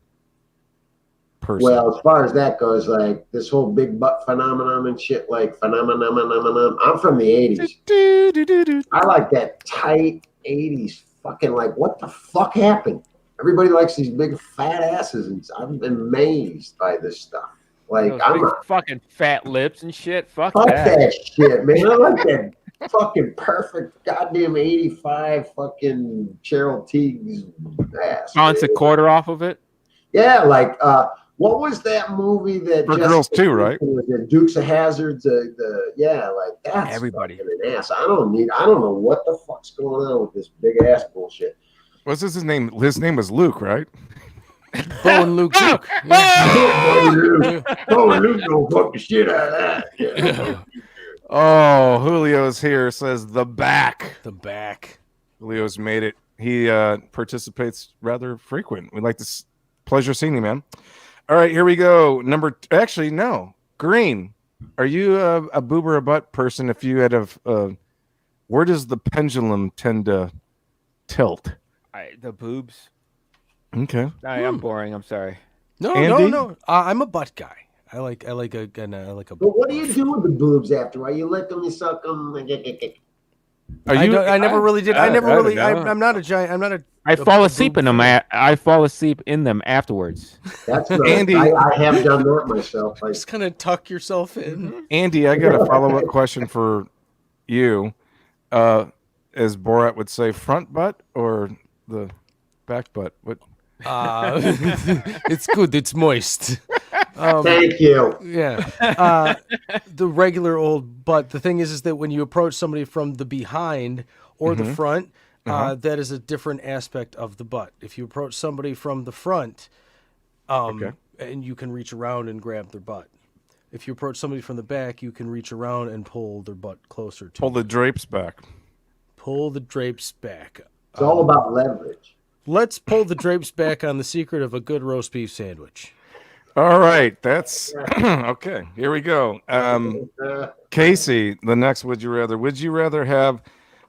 person? Well, as far as that goes, like this whole big butt phenomenon and shit, like phenomenon. I'm from the '80s. I like that tight '80s fucking like what the fuck happened? Everybody likes these big fat asses, and I'm amazed by this stuff. Like I'm fucking fat lips and shit. Fuck that shit, man. I like that fucking perfect goddamn '85 fucking Cheryl Teague's ass. Bounce a quarter off of it. Yeah, like what was that movie that for girls too, right? The Dukes of Hazzard, like that's everybody an ass. I don't know what the fuck's going on with this big ass bullshit. What's his name? His name was Luke, right? Bo and Luke. Bo and Luke gonna fuck the shit out of that. Yeah. Oh, Julio's here. Says the back. The back. Julio's made it. He participates rather frequent. We'd like to pleasure seeing you, man. All right, here we go. Actually, no. Green. Are you a boob or a butt person? If you had where does the pendulum tend to tilt? The boobs. Okay. I'm boring. I'm sorry. No. I'm a butt guy. I like a. But what do you do with the boobs after? Are you lick them? You suck them? I never really did. I'm not a giant. I'm not a. I fall asleep in them. I fall asleep in them afterwards. That's nice. Andy. I have done that myself. Just kind of tuck yourself in. Andy, I got a follow-up question for you. As Borat would say, front butt or the back butt? What? It's good. It's moist. Thank you. Yeah. The regular old butt. The thing is that when you approach somebody from the behind or the front, that is a different aspect of the butt. If you approach somebody from the front, and you can reach around and grab their butt. If you approach somebody from the back, you can reach around and pull their butt closer to Pull the drapes back. Pull the drapes back. It's all about leverage. Let's pull the drapes back on the secret of a good roast beef sandwich. All right, that's okay. Here we go. Casey, the next would you rather? Would you rather have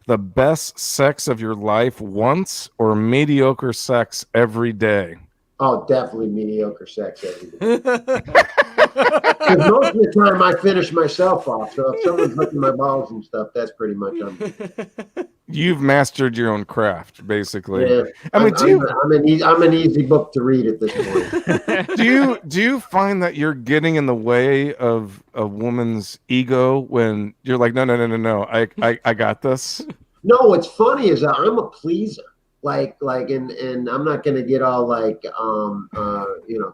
the best sex of your life once or mediocre sex every day? Oh, definitely mediocre sex every day. Because most of the time I finish myself off. So if someone's licking my balls and stuff, that's pretty much You've mastered your own craft, basically. Yeah, I mean, I'm an easy book to read at this point. Do you find that you're getting in the way of a woman's ego when you're like, no, I got this? No, what's funny is I'm a pleaser. and I'm not gonna get all like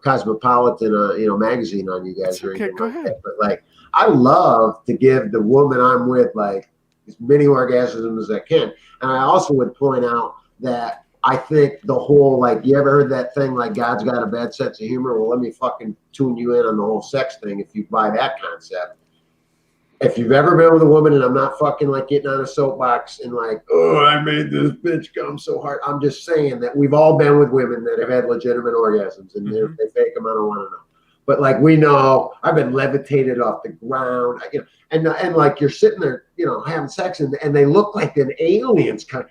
cosmopolitan magazine on you guys or anything like that, but like I love to give the woman I'm with like as many orgasms as I can. And I also would point out that I think the whole, like, you ever heard that thing like God's got a bad sense of humor? Well, let me fucking tune you in on the whole sex thing if you buy that concept. If you've ever been with a woman, and I'm not fucking like getting on a soapbox and like, oh, I made this bitch come so hard. I'm just saying that we've all been with women that have had legitimate orgasms, and if they fake them, I don't want to know. But like we know, I've been levitated off the ground, and like you're sitting there, having sex, and they look like an alien's kind of,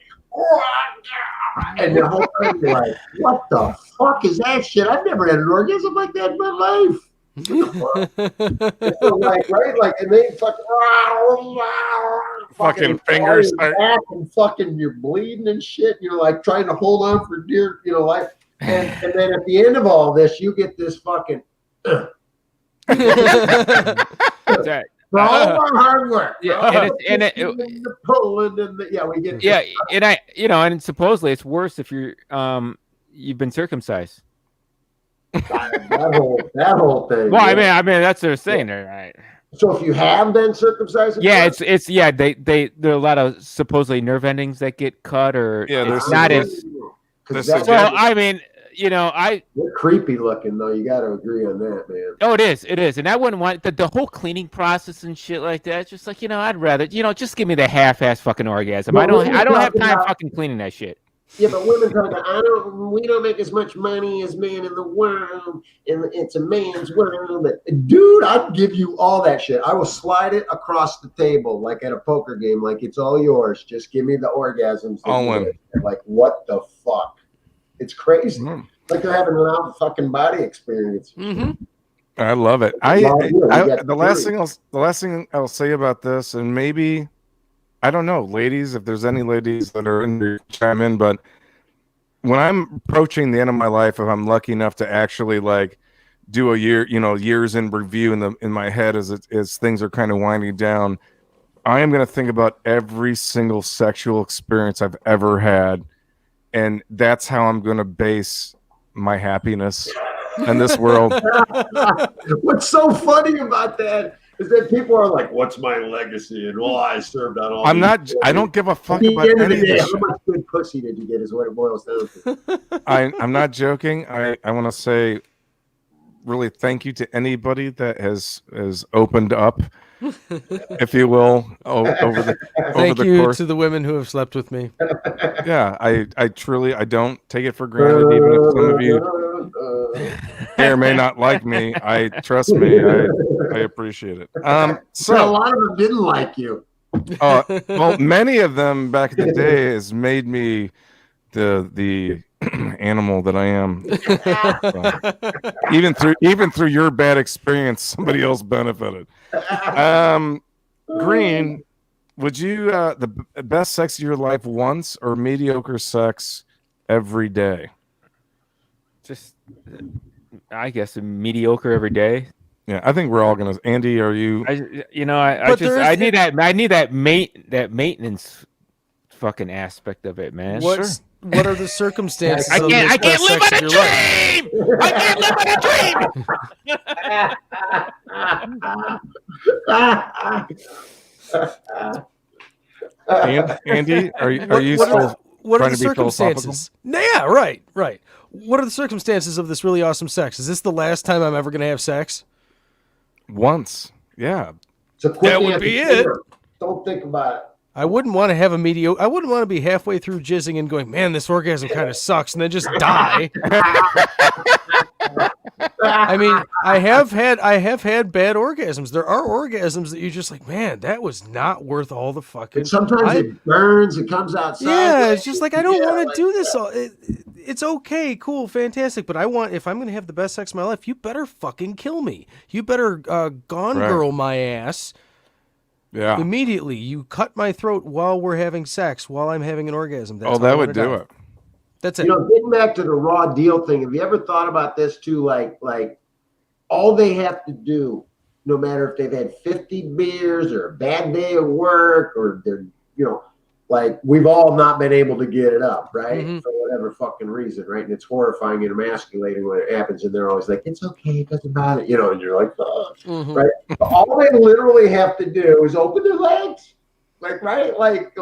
and the whole time you're like, what the fuck is that shit? I've never had an orgasm like that in my life. So like, right, like, and they fucking fingers back and fucking you're bleeding and shit. And you're like trying to hold on for dear, life. And then at the end of all this, you get this fucking. For all our hard work. Yeah, and supposedly it's worse if you're you've been circumcised. that whole thing. Well, I mean that's what they're saying there, right? So if you have been circumcised, there are a lot of supposedly nerve endings that get cut, or it's not as. Well, I mean, you're creepy looking though. You got to agree on that, man. Oh, it is, and I wouldn't want the whole cleaning process and shit like that. It's just like I'd rather just give me the half-ass fucking orgasm. Well, I don't have time fucking cleaning that shit. Yeah, but women talk about we don't make as much money as men in the world, and it's a man's world. But dude, I'd give you all that shit. I will slide it across the table like at a poker game, like it's all yours. Just give me the orgasms. Like what the fuck? It's crazy. Like they're having an out fucking body experience. I love it. The last thing I'll say about this, and maybe I don't know, ladies, if there's any ladies that are in there, chime in. But when I'm approaching the end of my life, if I'm lucky enough to actually like do a year, years in review in my head as things are kind of winding down, I am going to think about every single sexual experience I've ever had. And that's how I'm going to base my happiness in this world. What's so funny about that is that people are like, what's my legacy? And I served on all. I don't give a fuck about any of this. How much good pussy did you get is what it boils down to. I'm not joking. I want to say really thank you to anybody that has opened up, if you will, over the thank you course. To the women who have slept with me. Yeah, I truly don't take it for granted, even if some of you may or may not like me. Trust me, I appreciate it. So a lot of them didn't like you. Well, many of them back in the day has made me the animal that I am. Even through your bad experience, somebody else benefited. Green, would you the best sex of your life once or mediocre sex every day? Just, I guess, mediocre every day. Yeah, I think we're all gonna. Andy, are you? I need that maintenance fucking aspect of it, man. What are the circumstances? I can't live on a dream. I can't live on a dream. Andy, are you still? What are the circumstances? Yeah, right. What are the circumstances of this really awesome sex? Is this the last time I'm ever going to have sex? Once, yeah. That would be it. Don't think about it. I wouldn't want to have a mediocre. I wouldn't want to be halfway through jizzing and going, man, this orgasm kind of sucks, and then just die. I mean, I have had bad orgasms. There are orgasms that you're just like, man, that was not worth all the fucking. And sometimes it burns. It comes outside. Yeah, it's just like I don't want to do this. It's okay, cool, fantastic, but if I'm going to have the best sex of my life, you better fucking kill me. You better girl my ass. Yeah. Immediately, you cut my throat while we're having sex, while I'm having an orgasm. That's that would do it. That's it. Getting back to the raw deal thing, have you ever thought about this too? Like all they have to do, no matter if they've had 50 beers or a bad day at work or they're, like we've all not been able to get it up, right? Mhm. For whatever fucking reason, right? And it's horrifying and emasculating when it happens. And they're always like, it's okay, it doesn't matter, you know, and you're like, oh, right? But all they literally have to do is open their legs. Like, right? Like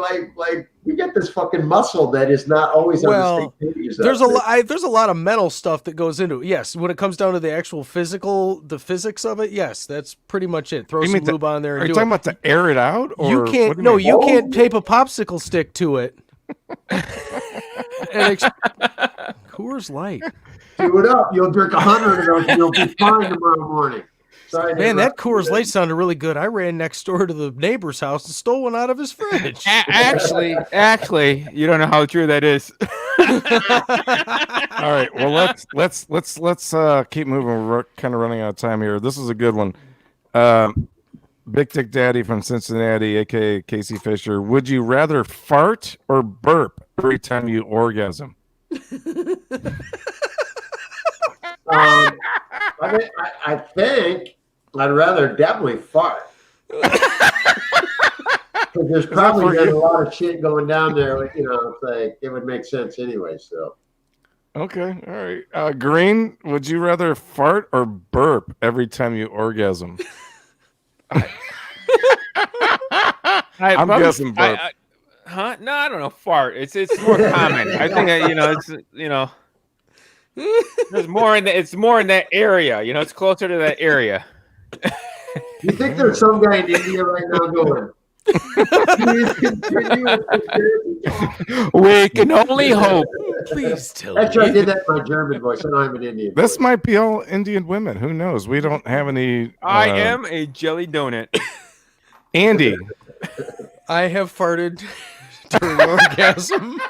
we get this fucking muscle that is not always on the same page as there's us. there's a lot of mental stuff that goes into it. Yes, when it comes down to the actual the physics of it, yes, that's pretty much it. Throw some lube on there and Are you do talking it. about to air it out? Or You can't. what do No, mean? you can't tape a popsicle stick to it. Coors Light. Do it up. You'll drink 100 of those and you'll be fine tomorrow morning. Sorry, Man, that Coors Light sounded really good. I ran next door to the neighbor's house and stole one out of his fridge. Actually, you don't know how true that is. All right. Well, let's keep moving. We're kind of running out of time here. This is a good one. Big Dick Daddy from Cincinnati, A.K.A Casey Fisher. Would you rather fart or burp every time you orgasm? I think I'd rather definitely fart. Because there's probably a lot of shit going down there. You know, it's like it would make sense anyway. So. Okay. All right. Green, would you rather fart or burp every time you orgasm? I'm guessing burp. Huh? No, I don't know. Fart. It's more common. I think there's more in it's more in that area. You know, it's closer to that area. You think there's some guy in India right now going? Please continue. We can only hope. Please tell me. Actually, I did that in my German voice. I know I'm an Indian. This might be all Indian women. Who knows? We don't have any. I am a jelly donut. Andy. I have farted during orgasm.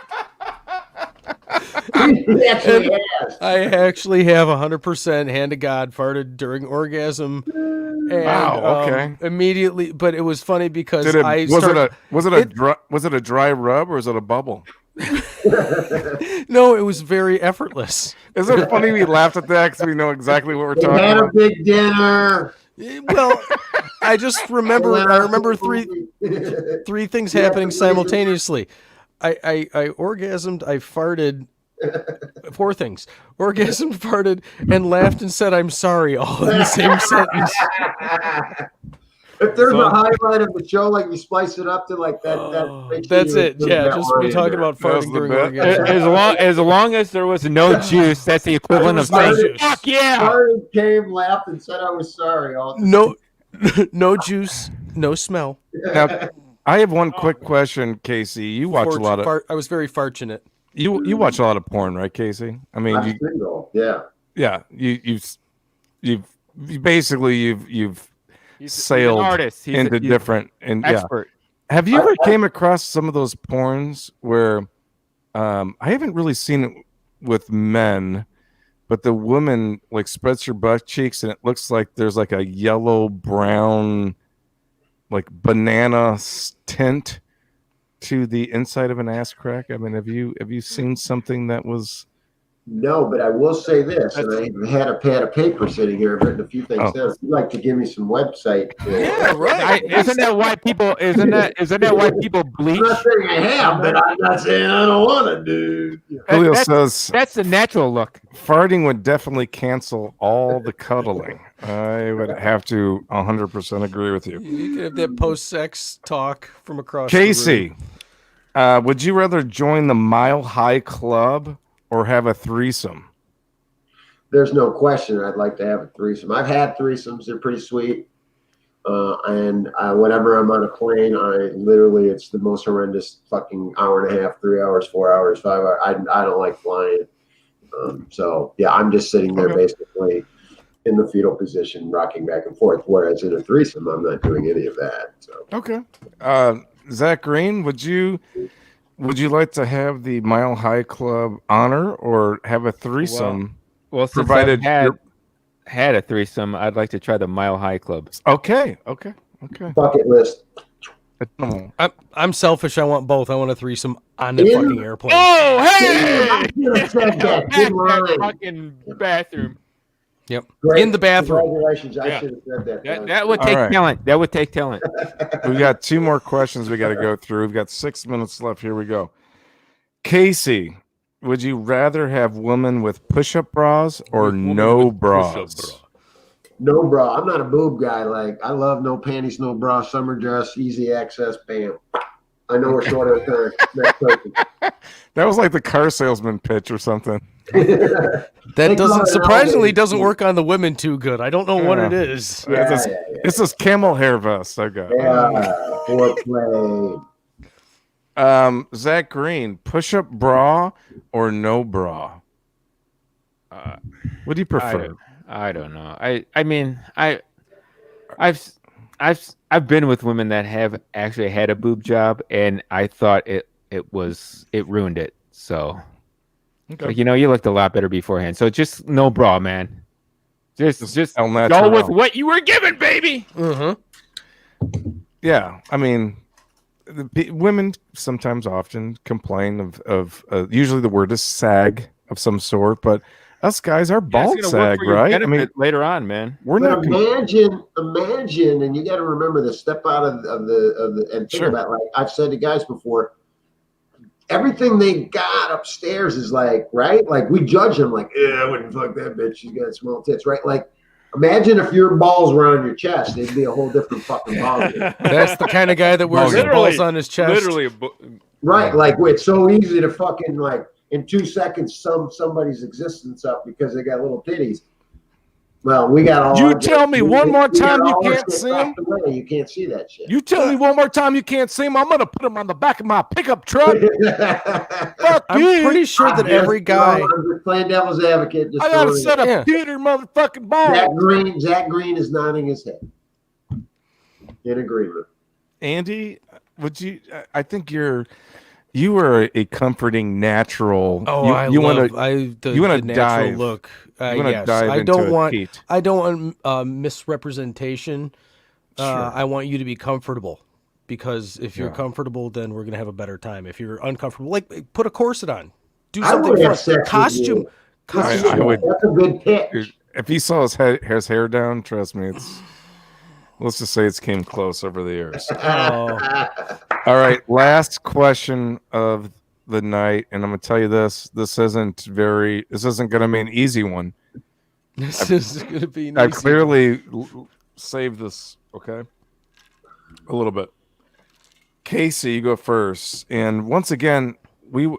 He actually has. I actually have 100% hand to God farted during orgasm. And, Wow. Okay. Immediately, but it was funny because Was it a dry rub or was it a bubble? No, it was very effortless. Is it funny we laughed at that because we know exactly what we're We talking had a about? big dinner. Well, I just remember. I remember three things happening simultaneously. I orgasmed. I farted. 4 things: orgasmed, farted, and laughed and said, "I'm sorry," all in the same sentence. If there's a highlight of the show, like you splice it up to like that. That's it. Yeah, just be talking about farting during orgasm. As long as there was no juice, that's the equivalent of saying juice. "fuck yeah." Farted, came, laughed, and said I was sorry. No juice, no smell. Now, I have one quick question, Casey. You watch a lot of. I was very fortunate. You watch a lot of porn, right, Casey? I mean, I'm single. Yeah. Yeah. You've basically sailed an artist. He's into different and expert. Yeah. Have you ever came across some of those porns where I haven't really seen it with men, but the woman like spreads her butt cheeks and it looks like there's like a yellow brown like banana tint to the inside of an ass crack? I mean, have you seen something that was? No, but I will say this, and I had a pad of paper sitting here. I've written a few things down. If you'd like to give me some website. Yeah, right. Isn't that why people? Isn't that why people bleach? I'm not saying I have, but I'm not saying I don't want to do. Julio says That's the natural look. farting would definitely cancel all the cuddling. I would have to 100% agree with you. You can have that post-sex talk from across Casey, would you rather join the Mile High Club or have a threesome? There's no question I'd like to have a threesome. I've had threesomes. They're pretty sweet. And whenever I'm on a plane, it's the most horrendous fucking hour and a half, 3 hours, 4 hours, 5 hours. I don't like flying. So yeah, I'm just sitting there basically in the fetal position, rocking back and forth. Whereas in a threesome, I'm not doing any of that. So Okay. Zach Green, would you like to have the Mile High Club honor or have a threesome? Well, since provided I've had a threesome, I'd like to try the Mile High Club. Okay. bucket list. I'm selfish. I want both. I want a threesome on the fucking airplane. Oh, hey! I should have said that. Good That line. fucking bathroom. Yep. Great. In the bathroom. Congratulations. I Yeah. should have said that. That would All take right. talent. That would take talent. We've got 2 more questions we got to go through. We've got 6 minutes left. Here we go. Casey, would you rather have women with push-up bras or no bras? No bra. I'm not a boob guy. Like, I love no panties, no bra, summer dress, easy access, bam. I know we're short of time. Next person. That was like the car salesman pitch or something. That Think doesn't about it surprisingly nowadays. doesn't work on the women too good. I don't know what Yeah. it is. It's this camel hair vest I got. Foreplay. Zach Green, push-up bra or no bra? What do you prefer? I don't know. I mean, I've been with women that have actually had a boob job, and I thought it ruined it. So, Okay. like, you looked a lot better beforehand. So just no bra, man. Just El go Natural. with what you were given, baby. Yeah, I mean, women sometimes often complain of usually the word is sag of some sort, but us guys are bald sag, right? I mean, later on, man. we're But not. imagine, and you got to remember this. Step out of the and think Sure. about, like I've said to guys before. Everything they got upstairs is like, right? Like, we judge them like, yeah, I wouldn't fuck that bitch. She's got small tits, right? Like, imagine if your balls were on your chest. It'd be a whole different fucking ball game. That's the kind of guy that wears his balls on his chest. Literally, Right? Like, it's so easy to fucking, like, in 2 seconds sum somebody's existence up because they got little titties. Well, we got all. You tell me one more time you all our can't shit see 'em? tucked away. You can't see that shit. You tell me one more time you can't see him, I'm gonna put him on the back of my pickup truck. Fuck I'm you. pretty sure that every guy. I'm just playing devil's advocate. Just I got a throwing it. set of Yeah. Peter motherfucking balls. Zach Green is nodding his head in agreement. Andy, would you? I think you are a comforting natural. Oh, you love wanna the natural dive. Look. you wanna Yes, dive I into don't a want. Pete. I don't want misrepresentation. Sure. I want you to be comfortable, because if you're Yeah. comfortable, then we're gonna have a better time. If you're uncomfortable, like, put a corset on, do I something would have fun. sex with Costume. you. I would- That's a good pitch. If he saw his hair down, trust me, it's. Let's just say it's came close over the years. Oh, All right, last question of the night, and I'm gonna tell you this: this isn't going to be an easy one. this is gonna be. I Nice. clearly saved this. Okay, a little bit. Casey, you go first, and once again, would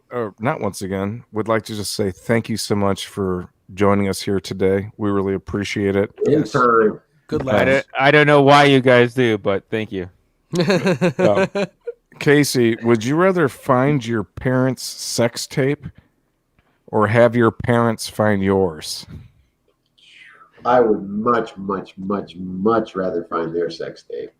like to just say thank you so much for joining us here today. We really appreciate it. Anytime. Good lad. I don't know why you guys do, but thank you. Casey, would you rather find your parents' sex tape or have your parents find yours? I would much, much, much, much rather find their sex tape.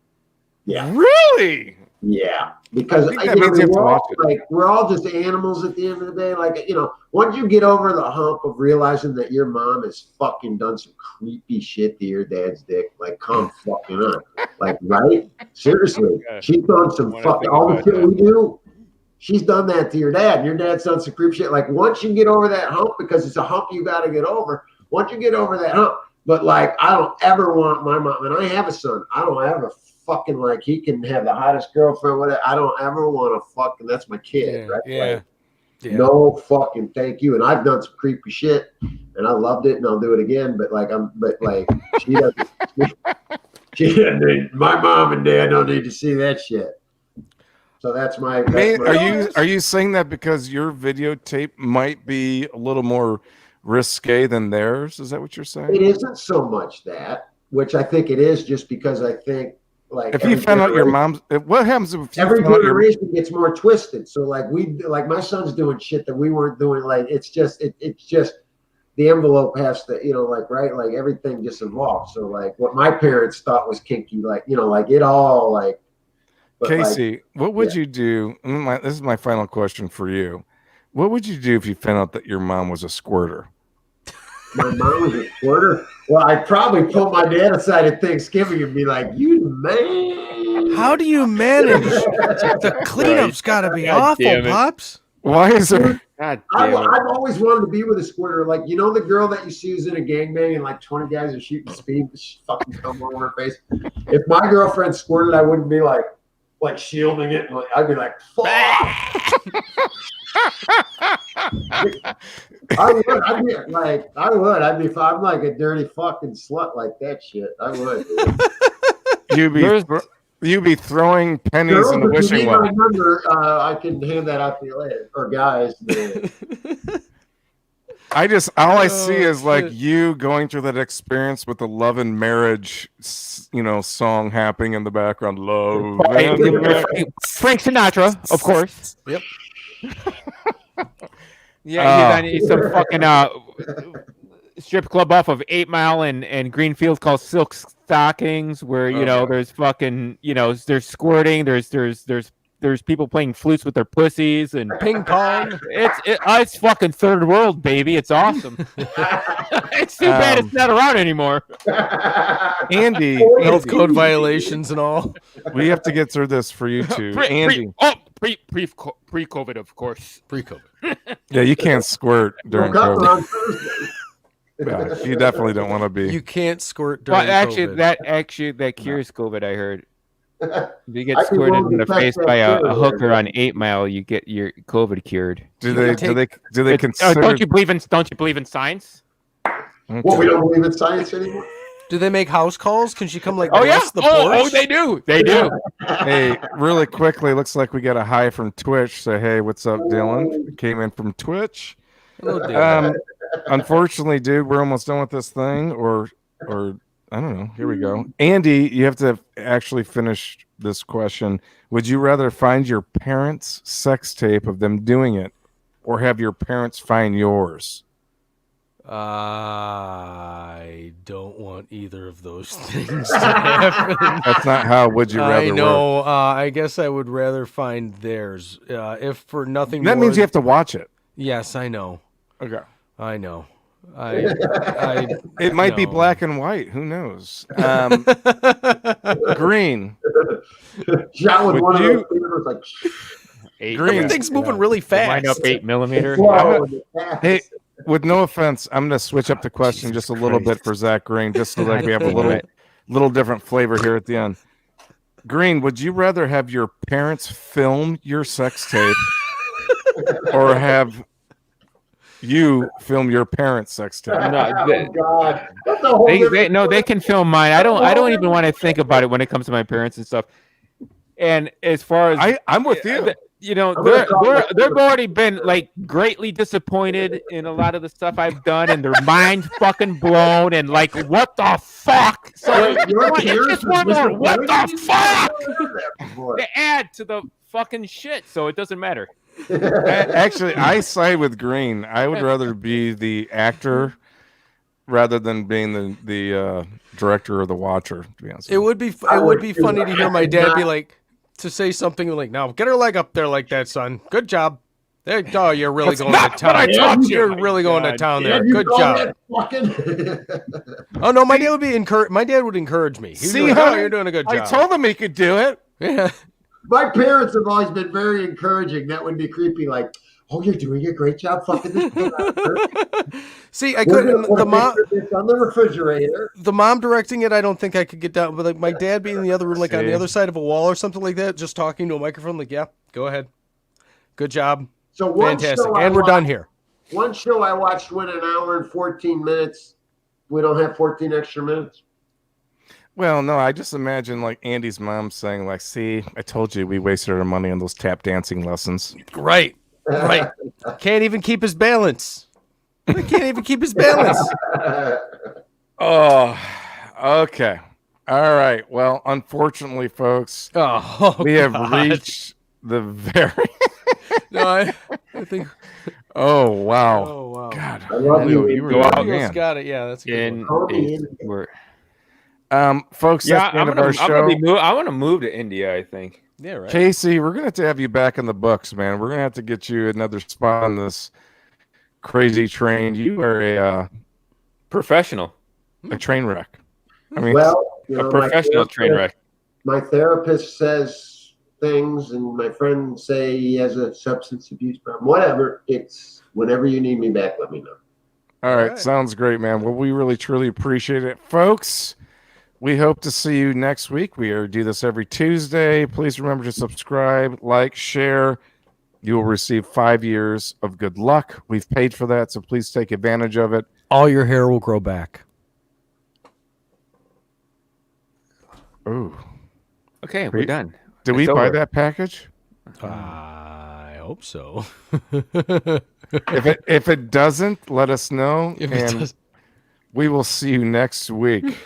Yeah. Really? Yeah, because I think that means you have to watch it. we're all just animals at the end of the day. Like, once you get over the hump of realizing that your mom has fucking done some creepy shit to your dad's dick, like, come fucking on, like, right? Seriously, she's done some fucking all the shit we do. She's done that to your dad. And your dad's done some creepy shit. Like, once you get over that hump, because it's a hump you got to get over. Once you get over that hump, but like, I don't ever want my mom, and I have a son. I don't ever fucking, like, he can have the hottest girlfriend, whatever. I don't ever want to fucking, that's my kid, right? Yeah. Like, no fucking thank you. And I've done some creepy shit, and I loved it, and I'll do it again. But she doesn't. She doesn't need, my mom and dad don't need to see that shit. So that's my. Are you saying that because your videotape might be a little more risque than theirs? Is that what you're saying? It isn't so much that, which I think it is, just because I think, like, if you found out your mom's, what happens if every you found out your generation gets more twisted? So like my son's doing shit that we weren't doing. Like, it's just the envelope has to, like, right, like, everything just evolves. So like what my parents thought was kinky, like, like it all, like. But Casey, like, what would you do? This is my final question for you. What would you do if you found out that your mom was a squirter? my mom was a squirter. Well, I'd probably pull my dad aside at Thanksgiving and be like, "You man, How do you manage? The cleanup's got to be God awful, damn it. Pops. Why is there? God I've, damn it. I've always wanted to be with a squirter. Like, you know, the girl that you see who's in a gangbang and like 20 guys are shooting speed, fucking come over her face. If my girlfriend squirted, I wouldn't be like shielding it. And I'd be like, fuck. I would. If I'm like a dirty fucking slut like that shit, I would. You'd be throwing pennies Girls, in the if you wishing need well. my number, I can hand that out to you later. Or guys. All I see is shit. like you going through that experience with the love and marriage, song happening in the background. Love and marriage. Frank Sinatra, of course. Yep. Yeah, he's on some fucking strip club off of 8 Mile and Greenfield called Silk Stockings, where there's fucking there's squirting, there's people playing flutes with their pussies and Ping pong. It's fucking third world, baby. It's awesome. It's too bad it's not around anymore. Andy, Health code violations and all. we have to get through this for you two. Andy, Pre-COVID, of course. Pre-COVID. yeah, you can't squirt during Woke up COVID. on Thursday. Yeah, you definitely don't want to be. You can't squirt during Well, COVID. that cures COVID. I heard. If you get I can squirted only in the detect face that by a too. hooker on 8 Mile, you get your COVID cured. do they consider? Don't you believe in science? Well, we don't believe in science anymore. Do they make house calls? Can she come like Oh yeah. bless the porch? They do. They do. Hey, really quickly, looks like we got a hi from Twitch. So hey, what's up, Dylan? Came in from Twitch. Hello, Dylan. Unfortunately, dude, we're almost done with this thing, or I don't know. Here we go. Andy, you have to actually finish this question. Would you rather find your parents' sex tape of them doing it, or have your parents find yours? I don't want either of those things to happen. That's not how would you rather I know. work. I guess I would rather find theirs. If for nothing That more. means you have to watch it. Yes, I know. Okay. I know. It might be black and white. Who knows? Green. Shot with Would one you- of those fingers like Green. Everything's moving really Wind up fast. 8 millimeter. whoa. Hey, with no offense, I'm going to switch up the question just a little bit for Zach Green, just so that we have a little different flavor here at the end. Green, would you rather have your parents film your sex tape or have you film your parents' sex tape? No, Oh God, that's a whole different. they can film mine. I don't even want to think about it when it comes to my parents and stuff. And as far as I'm with you. they've already been like greatly disappointed in a lot of the stuff I've done, and their mind fucking blown, and like, what the fuck? So Your parents just one were more. What the disappointed? fuck? They add to the fucking shit, so it doesn't matter. Actually, I side with Green. I would rather be the actor rather than being the director or the watcher. To be honest, It would be funny to hear my dad be like, to say something like, "Now get her leg up there like that, son. Good job. There, oh, you're really going to town. You're really going to town there. Have you Good called job." that fucking- Oh no, my dad would be My dad would encourage me. He'd be See, like, honey, "Oh, you're doing a good job." I told him he could do it. Yeah. My parents have always been very encouraging. That would be creepy. Like, oh, you're doing a great job fucking this kid out. See, I We're couldn't. gonna put The mom, this on the refrigerator. the mom directing it, I don't think I could get down. But like my dad being in the other room, like on the other side of a wall or something like that, just talking to a microphone, like, "Yeah, go ahead, good job, So one fantastic," show I and we're done watched- here. One show I watched went an hour and 14 minutes. We don't have 14 extra minutes. Well, no, I just imagine like Andy's mom saying, like, "See, I told you we wasted our money on those tap dancing lessons." Right. Can't even keep his balance. He can't even keep his balance. Oh, okay. All right. Well, unfortunately, folks, Oh, we have God. reached the very. No, I think. Oh wow. Oh wow. God. I love you. You were Go a out, good Eagles man. got it. Yeah, that's a good. In Call me in. we're- Folks, yeah, that's the end of our show. I want to move to India. I think. Yeah, right. Casey, we're gonna have to have you back in the books, man. We're gonna have to get you another spot on this crazy train. You are a Professional, train wreck. I mean, Well, you a know, professional train wreck. my therapist says things, and my friend say he has a substance abuse problem, whatever, it's whenever you need me back, let me know. All right. Sounds great, man. Well, we really, truly appreciate it. Folks, we hope to see you next week. We do this every Tuesday. Please remember to subscribe, like, share. You will receive 5 years of good luck. We've paid for that, so please take advantage of it. All your hair will grow back. Ooh. Okay, we're done. Did we buy that package? I hope so. If it doesn't, let us know. If it does. We will see you next week.